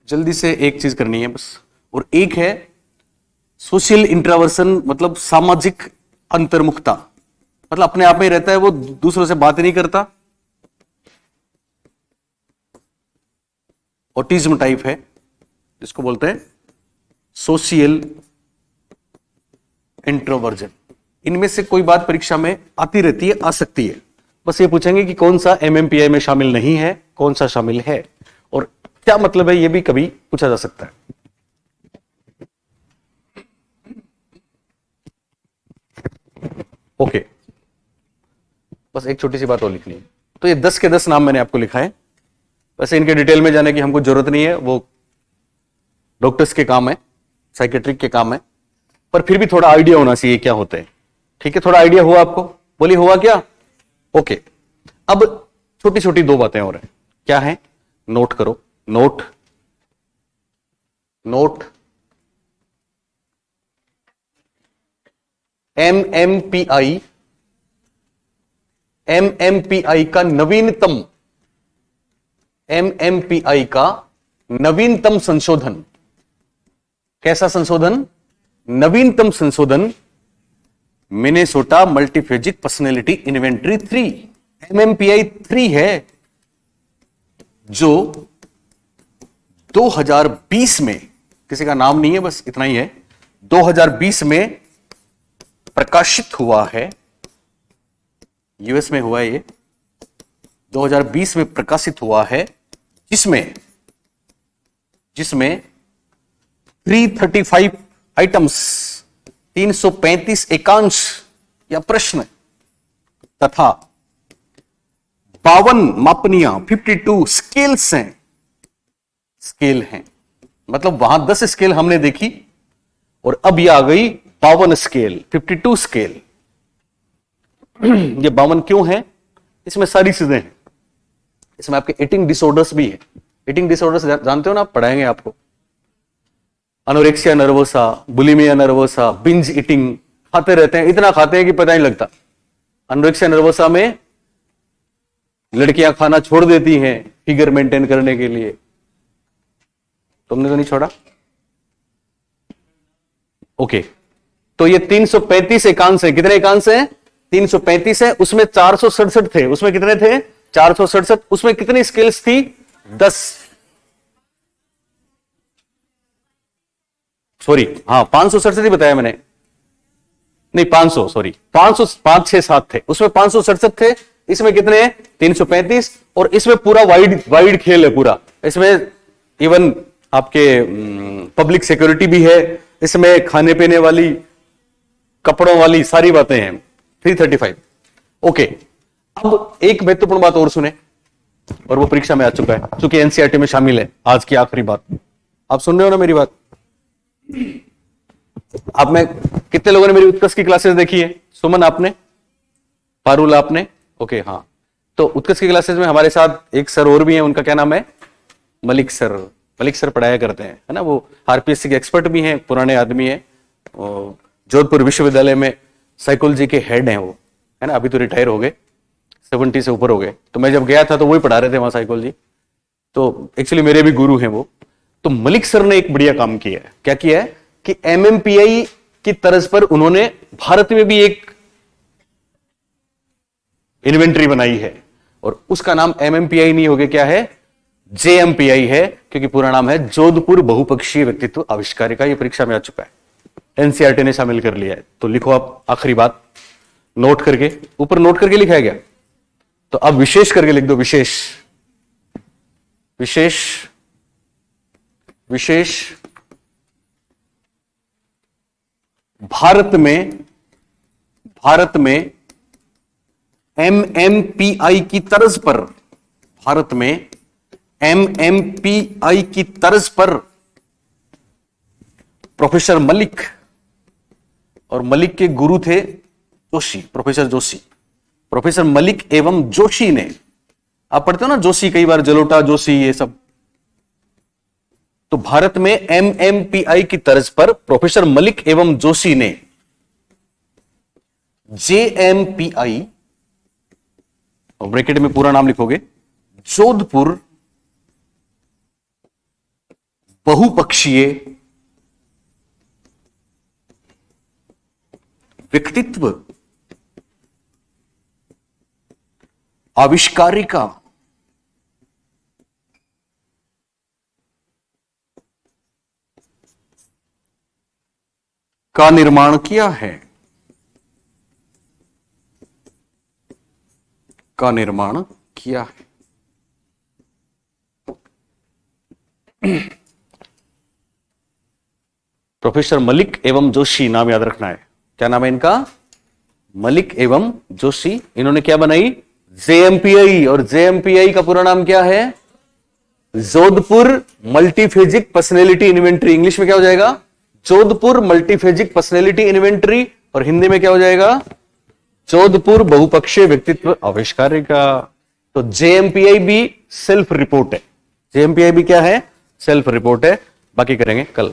जल्दी से एक चीज करनी है बस। और एक है सोशल इंट्रोवर्सन, मतलब सामाजिक अंतर्मुखता, मतलब अपने आप में ही रहता है, वो दूसरों से बात नहीं करता। ऑटिज्म टाइप है, जिसको बोलते हैं सोशल इंट्रोवर्जन। इनमें से कोई बात परीक्षा में आती रहती है, आ सकती है। बस ये पूछेंगे कि कौन सा एमएमपीआई में शामिल नहीं है, कौन सा शामिल है, और क्या मतलब है, ये भी कभी पूछा जा सकता है। ओके, बस एक छोटी सी बात और लिखनी है। तो ये 10 के 10 नाम मैंने आपको लिखा है। वैसे इनके डिटेल में जाने की हमको जरूरत नहीं है, वो डॉक्टर्स के काम है, साइकेट्रिक के काम है, पर फिर भी थोड़ा आइडिया होना चाहिए क्या होते हैं। ठीक है, थोड़ा आइडिया हुआ आपको? बोलिए हुआ क्या? ओके, अब छोटी छोटी दो बातें और हैं, क्या है? नोट करो, नोट नोट एमएमपीआई का नवीनतम संशोधन, कैसा संशोधन? नवीनतम संशोधन मिनेसोटा मल्टीफेजिक पर्सनैलिटी इन्वेंटरी 3, एमएमपीआई 3 है, जो 2020 में, किसी का नाम नहीं है, बस इतना ही है, 2020 में प्रकाशित हुआ है, यूएस में हुआ है ये, 2020 में प्रकाशित हुआ है, जिसमें 335 आइटम्स, 335 एकांश या प्रश्न तथा 52 मापनियां, 52 स्केल्स हैं, स्केल हैं, मतलब वहां 10 स्केल हमने देखी और अब यह आ गई 52 स्केल, 52 स्केल। ये 52 क्यों है? इसमें सारी चीजें हैं, इसमें आपके ईटिंग डिसऑर्डर्स भी है। ईटिंग डिसऑर्डर्स जानते हो ना, आप पढ़ाएंगे आपको, anorexia nervosa, bulimia nervosa, binge eating, खाते रहते हैं, इतना खाते हैं कि पता नहीं लगता। एनोरेक्सिया नर्वोसा में लड़कियां खाना छोड़ देती हैं फिगर मेंटेन करने के लिए, तुमने तो नहीं छोड़ा? ओके, तो ये 335 एकांश है, कितने एकांश हैं? 335 है, उसमें 467 थे, उसमें कितने थे? 467, उसमें कितनी स्केल्स थी? 10, सॉरी, हाँ 567 ही बताया मैंने, नहीं 500, सॉरी 500, 5, 6, 7 थे, उसमें 567 थे, इसमें कितने हैं? 335, और इसमें पूरा वाइड खेल है पूरा, इसमें इवन आपके पब्लिक सिक्योरिटी भी है, इसमें खाने पीने वाली, कपड़ों वाली सारी बातें हैं, 335। ओके, अब एक महत्वपूर्ण बात और सुने, और वो परीक्षा में आ चुका है, चूंकि एनसीईआरटी में शामिल है। आज की आखिरी बात, आप सुन रहे हो ना मेरी बात? आप में कितने लोगों ने मेरी उत्कर्ष की क्लासेस देखी है? सुमन आपने, पारुल आपने, ओके हाँ। तो उत्कर्ष की क्लासेस में हमारे साथ एक सर और भी हैं, उनका क्या नाम है? मलिक सर। मलिक सर पढ़ाया करते हैं, है ना, वो आरपीएससी के एक्सपर्ट भी हैं, पुराने आदमी हैं, जोधपुर विश्वविद्यालय में साइकोलॉजी के हेड हैं वो, है ना, अभी तो रिटायर हो गए, 70 से ऊपर हो गए। तो मैं जब गया था तो वही पढ़ा रहे थे वहां साइकोलॉजी, तो एक्चुअली मेरे भी गुरु हैं वो। तो मलिक सर ने एक बढ़िया काम किया है, क्या किया है कि एमएमपीआई की तर्ज पर उन्होंने भारत में भी एक इन्वेंटरी बनाई है, और उसका नाम एमएमपीआई नहीं हो गया, क्या है? जेएमपीआई है, क्योंकि पूरा नाम है जोधपुर बहुपक्षीय व्यक्तित्व आविष्कारिका। ये परीक्षा में आ चुका है, एनसीईआरटी ने शामिल कर लिया है। तो लिखो आप आखिरी बात, नोट करके, ऊपर नोट करके लिखा है क्या? तो अब विशेष करके लिख दो, विशेष विशेष विशेष भारत में एमएमपीआई की तर्ज पर, भारत में एमएमपीआई की तर्ज पर प्रोफेसर मलिक, और मलिक के गुरु थे जोशी, प्रोफेसर जोशी, प्रोफेसर मलिक एवं जोशी ने, आप पढ़ते हो ना जोशी, कई बार जलोटा जोशी, ये सब। तो भारत में एमएमपीआई की तर्ज पर प्रोफेसर मलिक एवं जोशी ने जेएमपीआई, और ब्रैकेट में पूरा नाम लिखोगे, जोधपुर बहुपक्षीय व्यक्तित्व आविष्कारिका का निर्माण किया है, का निर्माण किया है। प्रोफेसर मलिक एवं जोशी नाम याद रखना है, क्या नाम है इनका? मलिक एवं जोशी। इन्होंने क्या बनाई? जेएमपीआई, और जेएमपीआई का पूरा नाम क्या है? Jodhpur multiphasic personality inventory. English में क्या हो जाएगा? जोधपुर मल्टीफेजिक पर्सनैलिटी इन्वेंटरी, और हिंदी में क्या हो जाएगा? जोधपुर बहुपक्षीय व्यक्तित्व आविष्कारिका। तो जेएमपीआई भी सेल्फ रिपोर्ट है। जेएमपीआई भी क्या है? सेल्फ रिपोर्ट है। बाकी करेंगे कल।